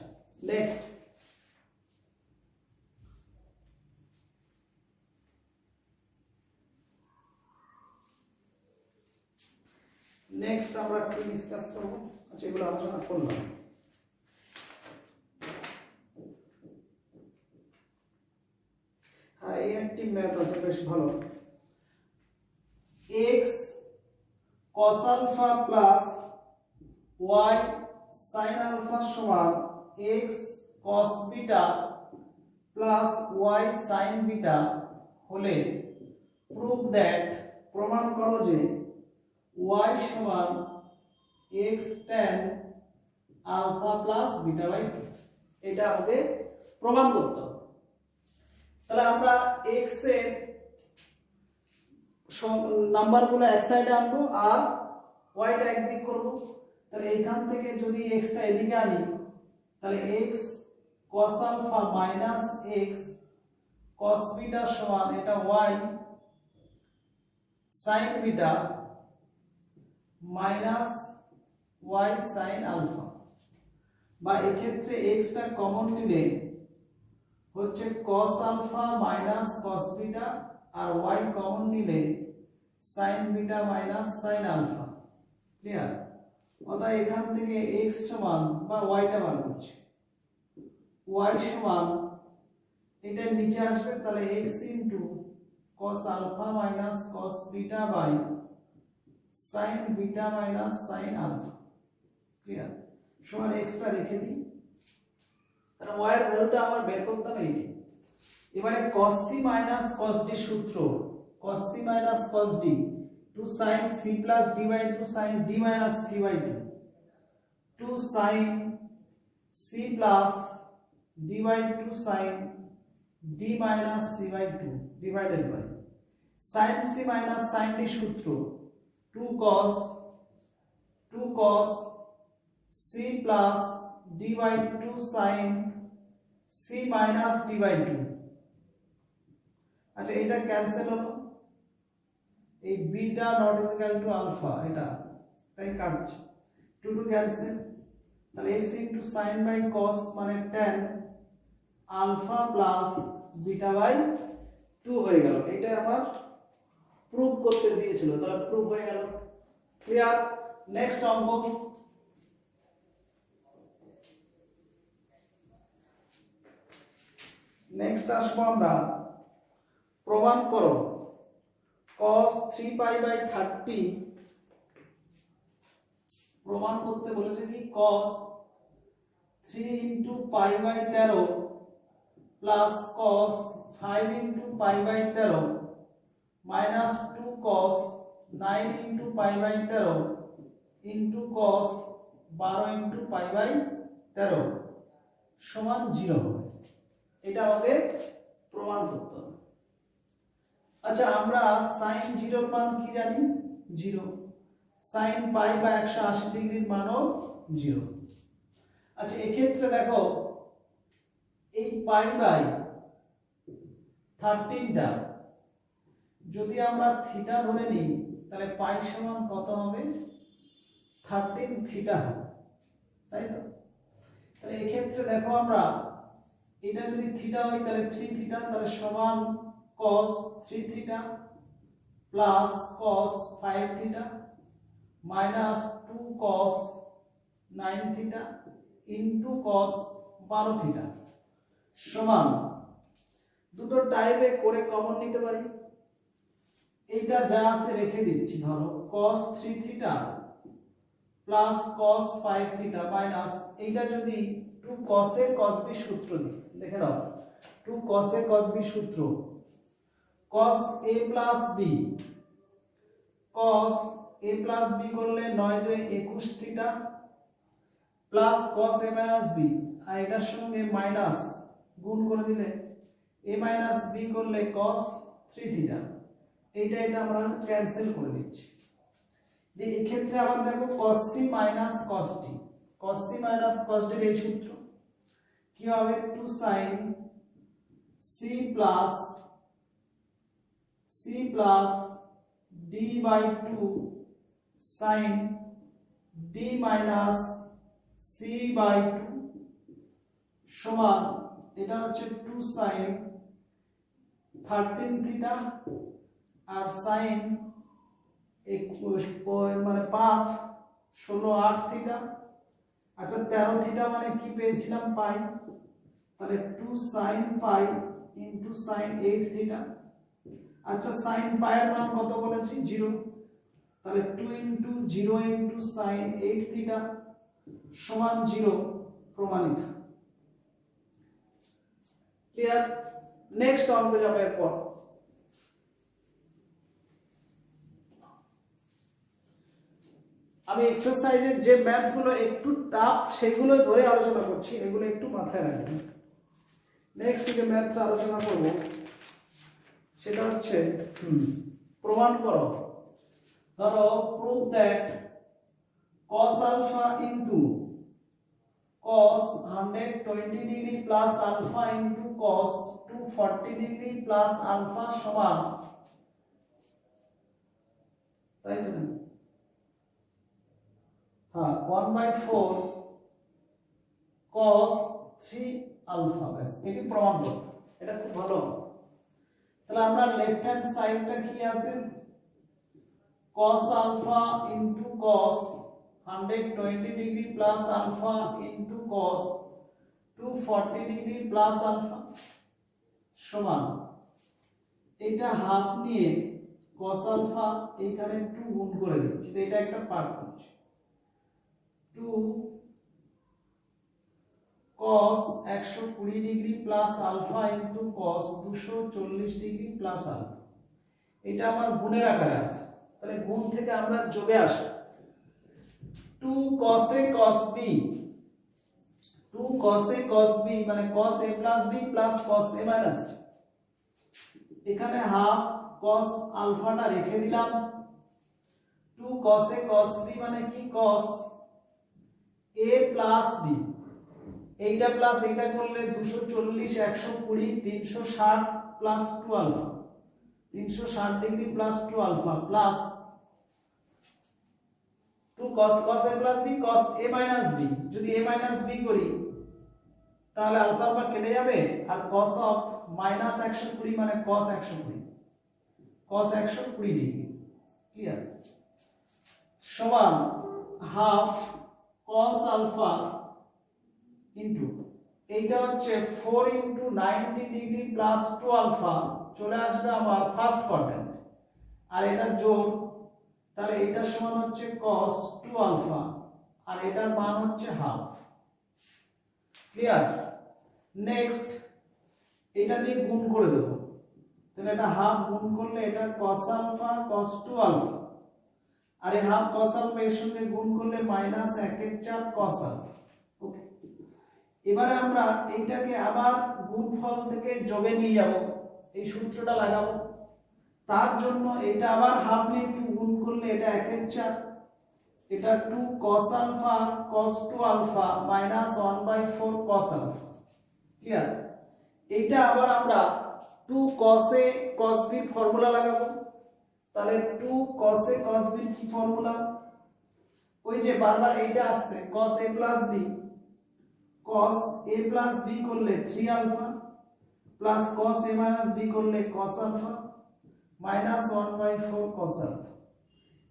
নেক্সট আমরা কি ডিসকাস করব? আচ্ছা, এগুলো আলোচনা করলাম। হ্যাঁ, এই একটি ম্যাথ আছে বেশ ভালো। x cos alpha plus y sin alpha সমান x cos beta plus y sin beta হলে প্রুভ দ্যাট, প্রমাণ করো যে y সমান x tan alpha plus beta by 2। এটা আমাদের প্রমাণ করতে হবে। তাহলে আমরা x এর নাম্বারগুলো এক সাইডে আনবো আর y টা একদিক করব। তাহলে এইখান থেকে যদি x টা এদিকে আনি তাহলে x cos alpha minus x cos beta সমান এটা y sin beta minus y sin alpha, বা এক্ষেত্রে x টা কমন নিলে হচ্ছে cos alpha minus cos beta আর y কমন নিলে sin beta minus sin alpha. Clear? অতএব এখান থেকে x সমান বা y টা বার করছি, y সমান এটা নিচে আসবে, তাহলে x cos alpha minus cos beta by sin beta minus sin alpha. Clear? সমান x টা রেখে দিই, তাহলে y এর ভ্যালুটা আমার বের করতে হবে এইটি। এবারে cos c minus cos d সূত্র, cos c minus cos d 2 sin c plus d by 2 sin d minus c by 2, 2 sin c plus d by 2 sin d minus c by 2 divided by sin c minus sin d সূত্র 2 cos c plus d by 2 sin c minus d by 2। আচ্ছা, এটা cancel হলো, এই beta not is equal to alpha এটা তাই কাটছে, 2 2 cancel, তাহলে x sin by cos মানে tan alpha plus beta by 2 হয়ে গেল। এটা আমার প্রুফ করতে দিয়েছিল, তাহলে প্রুফ হয়ে গেল। ক্লিয়ার? নেক্সট অঙ্ক। নেক্সট আসবো আমরা প্রমাণ করো cos 3 পাই বাই 30, প্রমাণ করতে বলেছে কি cos 3 into pi by 13 plus cos 5 into pi by 13 minus 2 cos 9 into pi by 13 into cos 12 into pi by 13 সমান 0 হবে। এটা আমাদের প্রমাণ করতে হবে। আচ্ছা, আমরা sin 0 এর মান কি জানি? 0। sin পাই বা 180 ডিগ্রির মানও 0। আচ্ছা, এই ক্ষেত্রে দেখো এই পাই বাই 13 টা যদি আমরা থিটা ধরে নিই তাহলে পাই সমান কত হবে? 13 থিটা হবে, তাই তো? তাহলে এই ক্ষেত্রে দেখো আমরা এটা যদি থিটা হয় তাহলে 3 থিটা, তাহলে সমান cos 3 theta plus cos 5 theta minus 2 cos 9 theta into cos 12 theta সমান, দুটো টাইপে করে কমন নিতে পারি। এইটা যা আছে রেখে দিচ্ছি, ধরো cos 3 theta plus cos 5 theta minus এইটা যদি 2 cos a cos b সূত্র দিই, দেখে নাও 2 cos a cos b সূত্র cos a plus b cos a plus b করলে 9 2 21 theta plus cos a minus b আর এটার সঙ্গে মাইনাস গুণ করে দিলে a minus b করলে cos 3 থিটা। এইটা আমরা ক্যান্সেল করে দিচ্ছি। যে এই ক্ষেত্রে আবার দেখো cos c minus cos t, cos c minus cos t এর এই সূত্র কি হবে 2 sin c plus d by 2 sin d minus c by 2 সমান এটা হচ্ছে 2 sin 13 থিটা আর sin 21 মানে 5 16 8 থিটা। আচ্ছা 13 থিটা মানে কি পেয়েছিলাম পাই, তাহলে 2 sin পাই ইনটু sin 8 থিটা। আচ্ছা sin পাই এর মান কত বলেছি 0, তাহলে 2 ইনটু 0 ইনটু sin 8 থিটা সমান 0 প্রমাণিত। ক্লিয়ার? নেক্সট অঙ্ক যাবে এরপর। আমি এক্সারসাইজের যে ম্যাথগুলো একটু টাফ সেগুলো ধরে আলোচনা করছি, এগুলো একটু মাথায় রাখবেন। নেক্সট যে ম্যাথটা আলোচনা করব সেটা হচ্ছে প্রমাণ করো। ধরো prove that cos alpha into cos 120 degree plus alpha into cos 240 degree plus alpha সমান, তাই তো? হ্যাঁ 1/4 cos 3 আলফা। ব্যাস এটি প্রমাণ করতে, এটা খুব ভালো। তাহলে আমরা লেফট হ্যান্ড সাইডটা কি আছে cos alpha into cos 120 degree plus alpha into cos 240 degree plus alpha সমান এটা হাফ নিয়ে cos আলফা এইখানে 2 গুণ করে দিচ্ছি, এটা একটা পার্ট করছি 2 cos 120 degree plus alpha into cos 240 degree plus alpha. এটা আমার গুণের আকারে আছে, তাহলে গুণ থেকে আমরা যোগে আসি 2 cos a cos b, 2 cos a cos b মানে cos a plus b plus cos a minus b। এখানে হাফ cos আলফাটা রেখে দিলাম, 2 cos a cos b মানে কি cos a plus b, এইটা প্লাস এইটা করলে 240 120 360 plus 2 alpha 360 degree plus 2 alpha plus 2 cos a plus b cos a minus b। যদি a minus b করি তাহলে আলফা আলফা কেটে যাবে আর cos অফ মাইনাস 120 মানে cos 120 ডিগ্রি। ক্লিয়ার? সমান হাফ cos আলফা ইনটু এইটা হচ্ছে 4 ইনটু 90 ডিগ্রি প্লাস 2 আলফা চলে আসবে আমার ফার্স্ট কোয়াড্র্যান্ট, আর এটা যোগ, তাহলে এটা সমান হচ্ছে cos 2 আলফা আর এটার মান হচ্ছে হাফ। ক্লিয়ার? নেক্সট এটা দিয়ে গুণ করে দেব, তাহলে এটা হাফ গুণ করলে এটা cos আলফা cos 2 আলফা আর এই হাফ cos আলফা এর সঙ্গে গুণ করলে মাইনাস 1/4 cos আলফা। ওকে, এবারে আমরা এইটাকে আবার গুণফল থেকে যোগে নিয়ে যাব, এই সূত্রটা লাগাবো। তার জন্য এটা আবার হাফ নিয়ে একটু গুণ করলে এটা 1/4, এটা 2 cos alpha cos 2 alpha minus 1/4 cos alpha. Clear? এইটা আবার আমরা 2 cos a cos b formula লাগাবো। তাহলে 2 cos a cos b কি ফর্মুলা, ওই যে বারবার এইটা আসছে cos a plus b, cos a plus b করলে 3 alpha plus cos a minus b করলে cos alpha minus 1/4 cos alpha.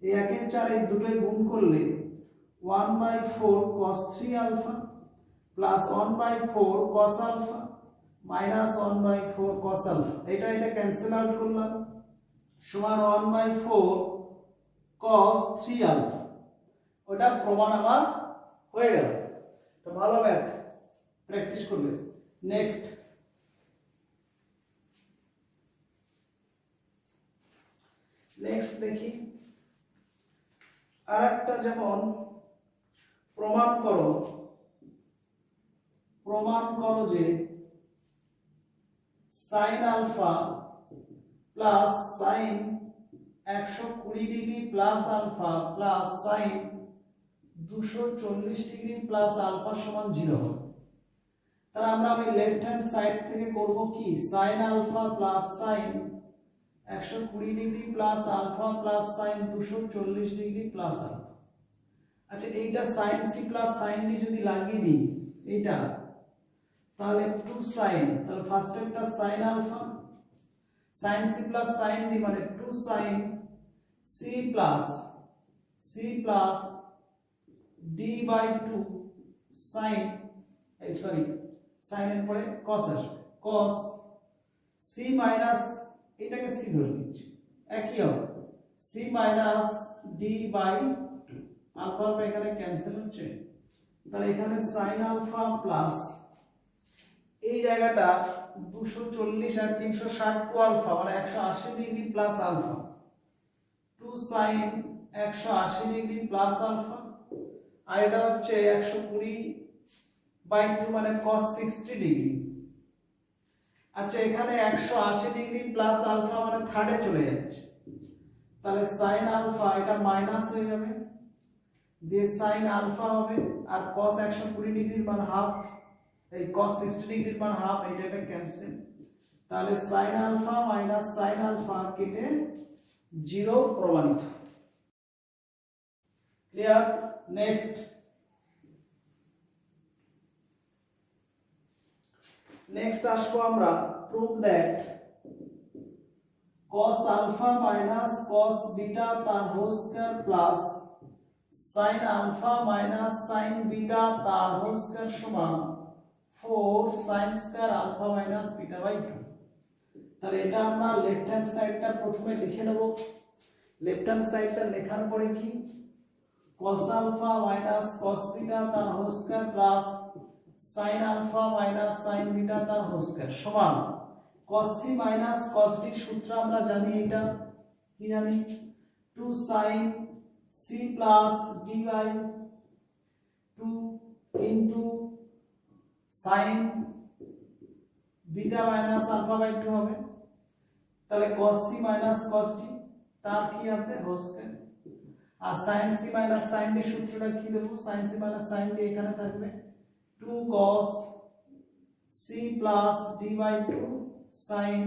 এই 1/4 এই দুটোই গুণ করলে 1/4 cos 3 alpha plus 1/4 cos alpha minus 1/4 cos alpha. এটা ক্যান্সেল আউট করলাম সমান 1/4 cos 3 আলফা ওটা প্রমাণ আমার হয়ে গেল। তো ভালো ম্যাথ প্র্যাকটিস করবে। নেক্সট দেখি আরেকটা, যেমন প্রমাণ করো যে sin alpha plus sin 120 degree plus alpha plus sin 240 degree plus alpha সমান 0 হবে। তাহলে আমরা ওই লেফট হ্যান্ড সাইড থেকে করব কি, sin alpha plus sin 120 degree plus alpha plus sin 240 degree plus alpha. আচ্ছা, এইটা sin c plus sin d যদি লাগিয়ে দিই এইটা, তাহলে 2 sin, তাহলে ফার্স্ট একটা sin alpha sin c plus sin d মানে 2 sin c plus d by 2 sin sin এর পরে cos আসবে, cos c মাইনাস এটাকে c ধরে নিচ্ছি, একই হবে c minus d by 2, alpha এখানে ক্যান্সেল হচ্ছে। তাহলে এখানে sin আলফা প্লাস এই জায়গাটা 240 আর 360 টু আলফা মানে 180 degree plus alpha, 2 sin 180 degree plus alpha, আর এটা হচ্ছে 120 বাই 2 মানে cos 60 ডিগ্রি। আচ্ছা, এখানে 180 ডিগ্রি প্লাস আলফা মানে থার্ডে চলে যাচ্ছে, তাহলে sin আলফা এটা মাইনাস হয়ে যাবে, দিয়ে sin আলফা হবে, আর cos 120 ডিগ্রির মান হাফ, এই cos 60 ডিগ্রির মান হাফ, এটা ক্যান্সেল, তাহলে sin alpha minus sin alpha কেটে 0 প্রমাণিত। ক্লিয়ার? নেক্সট আসবো আমরা, prove that cos alpha minus cos beta তার whole square plus sin alpha minus sin beta তার হোল স্কয়ার সমান 4 sin square alpha minus beta by 2। তাহলে এটা আমরা লেফট হ্যান্ড সাইডটা প্রথমে লিখে নেব। লেফট হ্যান্ড সাইডটা লেখার পরে কি, cos alpha minus cos beta তার whole square plus sin alpha minus sin beta তার হোল স্কয়ার সমান cos c minus cos d সূত্র আমরা জানি, এটা কি জানি, 2 sin c plus d by 2 into sin beta minus alpha by 2 হবে। তাহলে cos c minus cos d তার কি আছে হোল স্কয়ার, আর sin c minus sin d সূত্রটা কি দেব, sin c minus sin d এখানে থাকবে 2 cos c plus d by 2 sin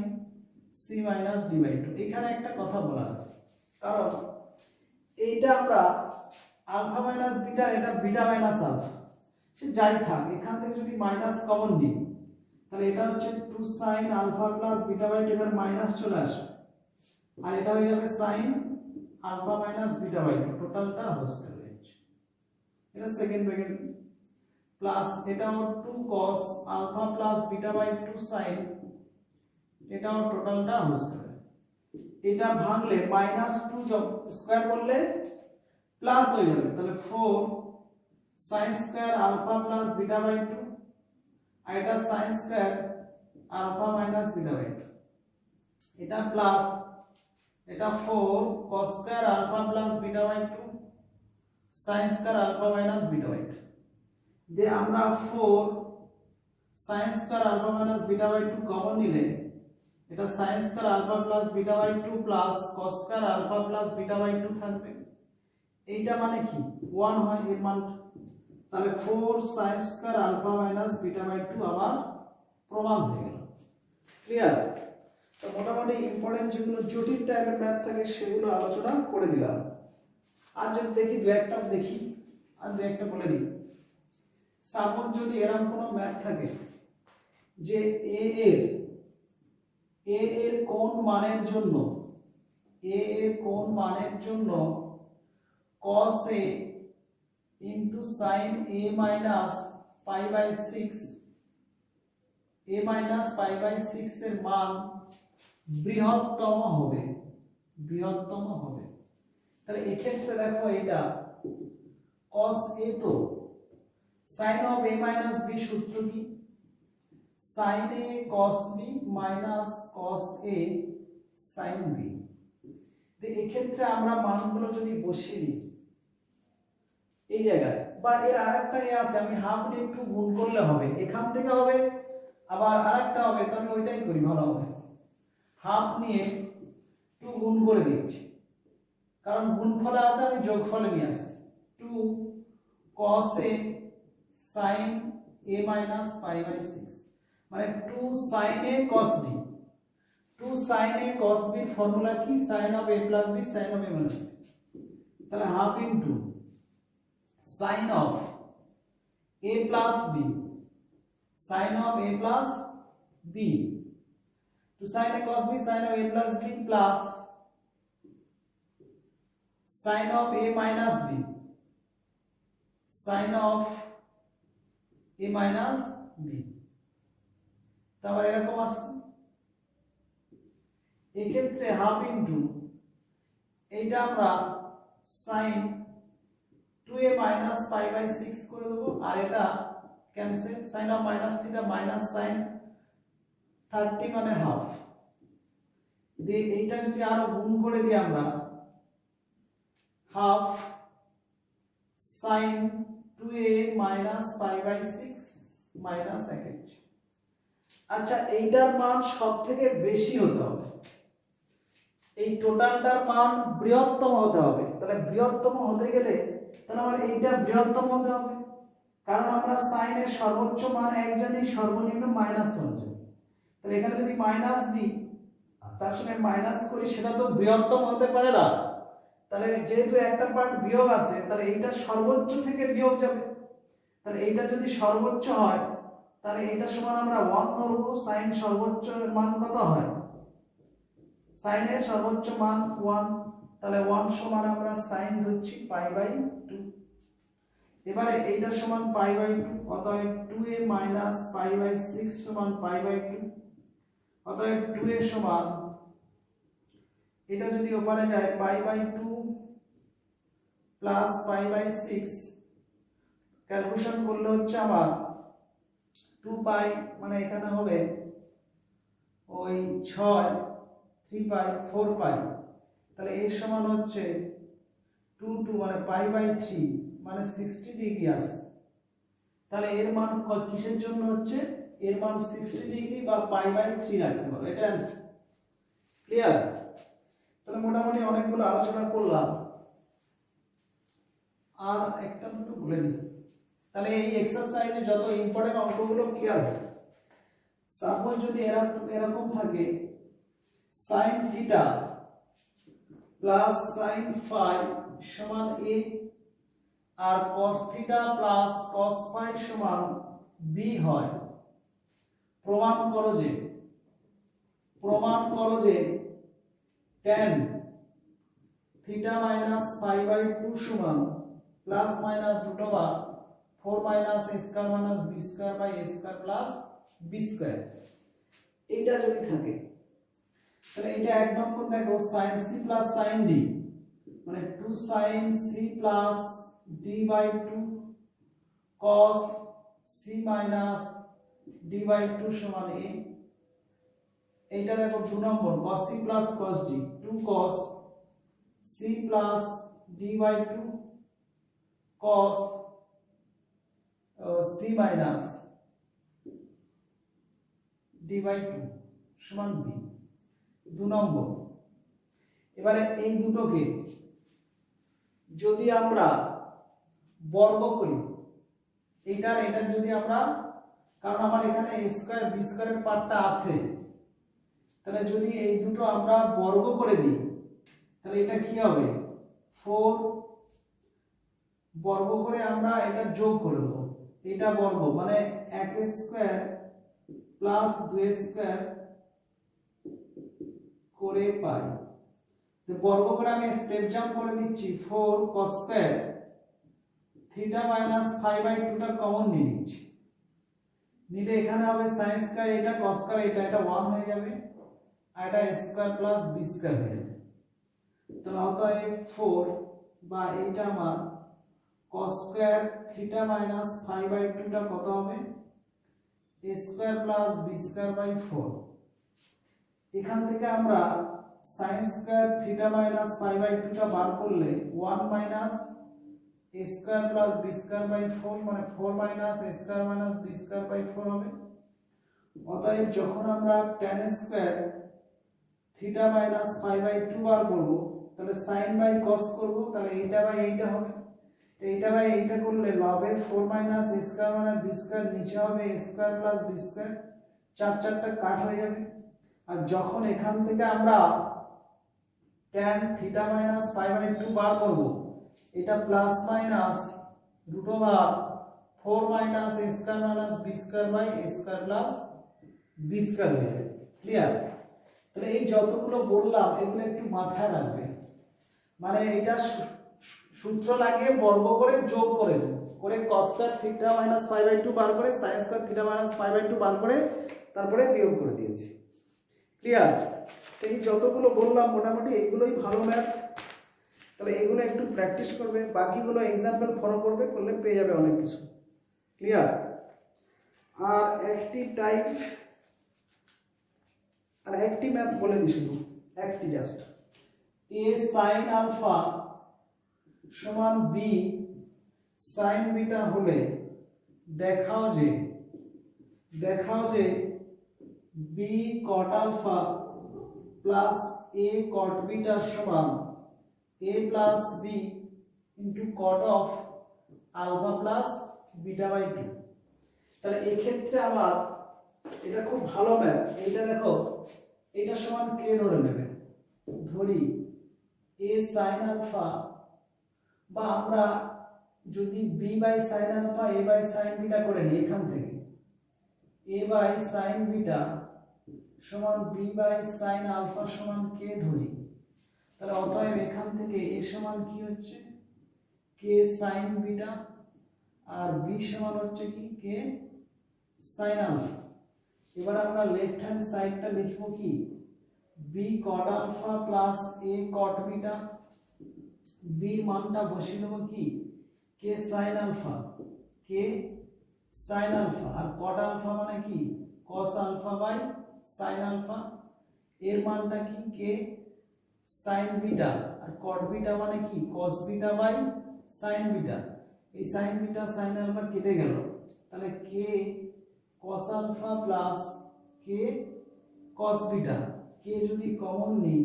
c minus d by 2। এখানে একটা কথা বলা আছে, কারণ এইটা আমরা আলফা মাইনাস বিটা, এটা বিটা মাইনাস আলফা, সে যাই থাক, এখান থেকে যদি মাইনাস কমন নিই তাহলে এটা হচ্ছে 2 sin alpha plus beta by 2 এর মাইনাস চলে আসে, আর এটা হয়ে যাবে sin alpha minus beta by 2, টোটালটা হোল স্কয়ার হয়ে যাচ্ছে, এটা সেকেন্ড ব্র্যাকেট প্লাস এটাও 2 cos alpha plus beta by 2 sin, এটাও টোটালটা হোল স্কয়ার। এটা ভাঙলে মাইনাস 2 স্কয়ার করলে প্লাস হয়ে যাবে, তাহলে 4 sin square alpha plus beta by 2, আর এটা sin square alpha minus beta by 2, এটা প্লাস এটা 4 cos square alpha plus beta by 2 sin square alpha minus beta by 2। দে আমরা 4 sin square alpha minus beta by 2 common নিলে এটা sin square alpha plus beta by 2 plus cos square alpha plus beta by 2 থাকবে, এইটা মানে কি 1 হয় এর মান, তাহলে 4 sin square alpha minus beta by 2 আবার প্রমাণ হয়ে গেল। ক্লিয়ার? তো মোটামুটি ইম্পর্টেন্ট যেগুলো জটিল টাইপের ম্যাথ থাকে সেগুলো আলোচনা করে দিলাম। আর যদি দেখি দু একটা দেখি, আর দু একটা বলে দিই। সাপোজ যদি এরকম কোনো ম্যাথ থাকে যে এ এর কোন মানের জন্য cos a into sin a minus pi by 6 এর মান বৃহত্তম হবে। তাহলে এই ক্ষেত্রে দেখো এটা cos a তো sin of a minus b সূত্র কি sin a cos b minus cos a sin b। তো এই ক্ষেত্রে আমরা মানগুলো যদি বসিয়ে দিই এই জায়গায়, বা এর আরেকটা আছে, আমি হাফ নিয়ে একটু গুণ করলে হবে, এখান থেকে হবে আবার আরেকটা হবে, তো আমি ওইটাই করি ভালো হবে। হাফ নিয়ে একটু গুণ করে দিচ্ছি, কারণ গুণফলে আছে, আমি যোগফলে নিয়ে আসছি। 2 cos a sin a minus pi by 6 মানে 2 sin a cos b। 2 sin a cos b formula কি sin of a plus b sin of a minus b, তাহলে half into sin of a plus b sin of a plus b to sin a cos b sin of a plus b plus sin of a minus b sin of a minus b। তারপর এরকম আসছে, এই ক্ষেত্রে half into এইটা আমরা sin 2a minus pi by 6 করে দেব, আর এটা cancel, sin of minus theta minus sin 30 মানে হাফ দিয়ে এইটা যদি আরো গুণ করে দিই আমরা half sin 2a minus pi by 6 minus 1। আচ্ছা এইটার মান সবথেকে বেশি হতে হবে, এই টোটালটার মান বৃহত্তম হতে হবে। তাহলে বৃহত্তম হতে গেলে তাহলে আমার এইটা বৃহত্তম হতে হবে, কারণ আমরা sin এর সর্বোচ্চ মান 1 জানি, সর্বনিম্ন -1 জানি। তাহলে এখানে যদি মাইনাস দিই তার সঙ্গে মাইনাস করি, সেটা তো বৃহত্তম হতে পারে না। তাহলে যেহেতু একটা পার্ট বিয়োগ আছে, তাহলে এইটা সর্বোচ্চ থেকে বিয়োগ যাবে। তাহলে এইটা যদি সর্বোচ্চ হয় তাহলে এটা সমান আমরা 1 ধরব। sin সর্বোচ্চ মান কত হয়, sin এর সর্বোচ্চ মান 1, তাহলে 1 সমান আমরা sin ধরছি পাই বাই 2। এবারে এইটা সমান পাই বাই 2, অতএব 2a minus পাই বাই 6 সমান পাই বাই 2। অতএব 2a সমান, এটা যদি ওপারে যায় pi by 2 plus pi by 6, calculation করলে হচ্ছে আমার 2 পাই, মানে এখানে হবে ওই 6 3 পাই 4 পাই, তাহলে এর সমান হচ্ছে 2 2 মানে পাই বাই 3 মানে 60 ডিগ্রি আসে। তাহলে এর মান কিসের জন্য হচ্ছে, এর মান 60 ডিগ্রি বা পাই বাই 3 রাখতে হবে। এটা आंसर ক্লিয়ার। তাহলে মোটামুটি অনেকগুলো আলোচনা করলাম, আর একটা দুটো বলে দিই, তাহলে এই এক্সারসাইজে যত ইম্পর্টেন্ট অঙ্কগুলো ক্লিয়ার হবে। সাপোজ যদি এরকম থাকে sin theta plus sin phi সমান a, আর cos theta plus cos phi সমান b হয়, প্রমাণ করো যে tan theta minus pi by 2 সমান plus minus root over 4 minus a square minus b square by a square plus b square. এইটা যদি থাকে তাহলে এটা এক নম্বর দেখো sin c plus sin d মানে 2 sin c plus d by 2 cos c minus d by 2 সমান a। এইটা দেখো 2 number cos c plus cos d 2 cos c plus d by 2 cos c minus d by 2 সমান b। 2 নম্বর, এবারে এই দুটোকে যদি আমরা বর্গ করি, এটার যদি আমরা, কারণ আমার এখানে a স্কয়ার b স্কয়ারের পার্টটা আছে, তাহলে যদি এই দুটো আমরা বর্গ করে দিই তাহলে এটা কি হবে 4, বর্গ করে আমরা এটা যোগ করে দেব, এটা বর্গ মানে 1 স্কয়ার প্লাস 2 স্কয়ার করে পাই। তো বর্গ করে আমি স্টেপ জাম্প করে দিচ্ছি 4 cos স্কয়ার থিটা মাইনাস 5/2 টা কমন নিয়ে নিচ্ছি, নিলে এখানে হবে sin স্কয়ার, এটা cos স্কয়ার, এটা 1 হয়ে যাবে, আর এটা স্কয়ার প্লাস b স্কয়ার হয়ে যাবে। তো অতএব 4 বা এটা আমার cos square theta minus phi by 2 টা কত হবে a square plus b square by 4। এখান থেকে আমরা sin square theta minus phi by 2 টা বার করলে 1 minus a square plus b square by 4 মানে 4 minus a square minus b square by 4 হবে। অতএব যখন আমরা tan square theta minus phi by 2 বার করব তাহলে sin বাই cos করব, তাহলে এইটা বাই এইটা হবে। এইটা বাই এইটা করলে লবে 4 minus a square minus b square নিচে হবে a square plus b square, চার চারটা কাট হয়ে যাবে। আর যখন এখান থেকে আমরা tan theta minus phi by 2 বার করব এটা plus minus root over 4 minus a square minus b square by a square plus b square হয়ে যাবে। ক্লিয়ার? তাহলে এই যতগুলো বললাম এগুলো একটু মাথায় রাখবে, মানে এটা সূত্র লাগিয়ে বর্গ করে যোগ করেছে করে cos square theta minus phi by 2 বার করে sin square theta minus phi by 2 বার করে তারপরে বিয়োগ করে দিয়েছি। ক্লিয়ার? এই যতগুলো বললাম মোটামুটি এগুলোই ভালো ম্যাথ, তাহলে এগুলো একটু প্র্যাকটিস করবে, বাকিগুলো এক্সাম্পল ফলো করবে, করলে পেয়ে যাবে অনেক কিছু। ক্লিয়ার? আর একটি ম্যাথ বলে দিই, শুধু একটি জাস্ট, a sin আলফা সমান b sin বিটা হলে দেখাও যে b cot alpha plus a cot beta সমান a plus b into cot of alpha plus beta by 2। তাহলে এই ক্ষেত্রে আবার এটা খুব ভালো ম্যাথ, এইটা দেখো এটা সমান k ধরে নেবে, ধরি a sin আলফা, বা আমরা যদি b by sin alpha a by sin beta করে নিই, এখান থেকে a বাই sin বিটা সমান b বাই sin আলফা সমান k ধরি, তাহলে অতএব এখান থেকে a সমান কি হচ্ছে k sin বিটা আর b সমান হচ্ছে কি k sin আলফা। এবার আমরা লেফট হ্যান্ড সাইডটা লিখব কি b cot alpha plus a cot beta, b মানটা বসিয়ে দেব কি k sin alpha, k sin alpha, আর cot আলফা মানে কি cos alpha by sin alpha, এর মানটা কি k sin বিটা, আর cot বিটা মানে কি cos beta by sin beta. এই sin বিটা sin আলফা কেটে গেল, তাহলে k cos alpha plus k cos beta, k যদি কমন নিই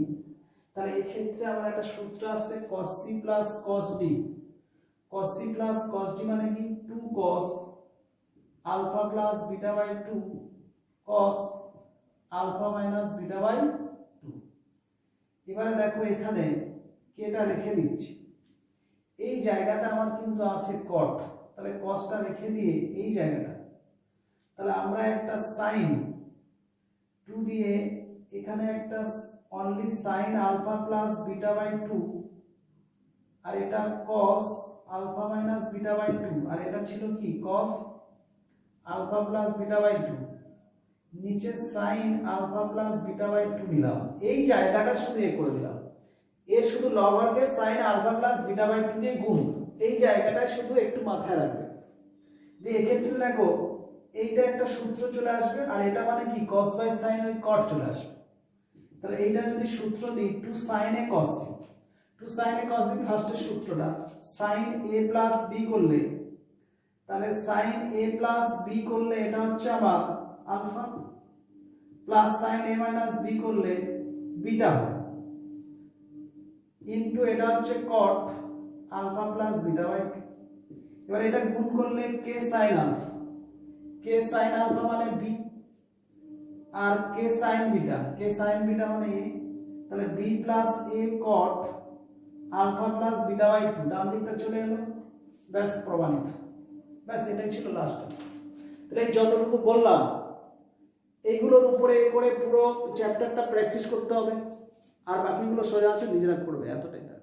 তাহলে এই ক্ষেত্রে আমার একটা সূত্র আছে cos c plus cos d, cos c plus cos d মানে কি 2 cos alpha plus beta by 2 cos alpha minus beta by 2। এবারে দেখো এখানে কেটা রেখে দিচ্ছি, এই জায়গাটা আমার কিন্তু আছে cot, তাহলে cosটা রেখে দিয়ে এই জায়গাটা, তাহলে আমরা একটা sin 2 দিয়ে এখানে একটা only sin alpha plus beta by 2, আর এটা cos alpha minus beta by 2, আর এটা ছিল কি cos alpha plus beta by 2, নিচে sin alpha plus beta by 2 নিলাম, এই জায়গাটা শুধু এ করে দিলাম, এর শুধু লবহরকে sin alpha plus beta by 2 দিয়ে গুণ, এই জায়গাটা শুধু একটু মাথায় রাখবে। দিয়ে এক্ষেত্রে দেখো এইটা একটা সূত্র চলে আসবে, আর এটা মানে কি cos বাই sin ওই cot চলে আসবে, তাহলে এইটা যদি সূত্র দিই 2 sin a cos b, 2 sin a cos b ফার্স্টের সূত্রটা sin a প্লাস b করলে, তাহলে sin a প্লাস b করলে এটা হচ্ছে আমার alpha, plus sin a minus b করলে বিটা হয়, ইনটু এটা হচ্ছে cot alpha plus beta by 2। এবার এটা গুণ করলে k sin alpha, k sin alpha মানে b, আর k sin বিটা মানে a, তাহলে b প্লাস a cot alpha plus beta by 2 ডান দিকটা চলে এলো, ব্যাস প্রমাণিত, ব্যাস এটাই ছিল লাস্ট। তাহলে যতটুকু বললাম এইগুলোর উপরে করে পুরো চ্যাপ্টারটা প্র্যাকটিস করতে হবে, আর বাকিগুলো সোজা আছে নিজেরা করবে, এতটাই।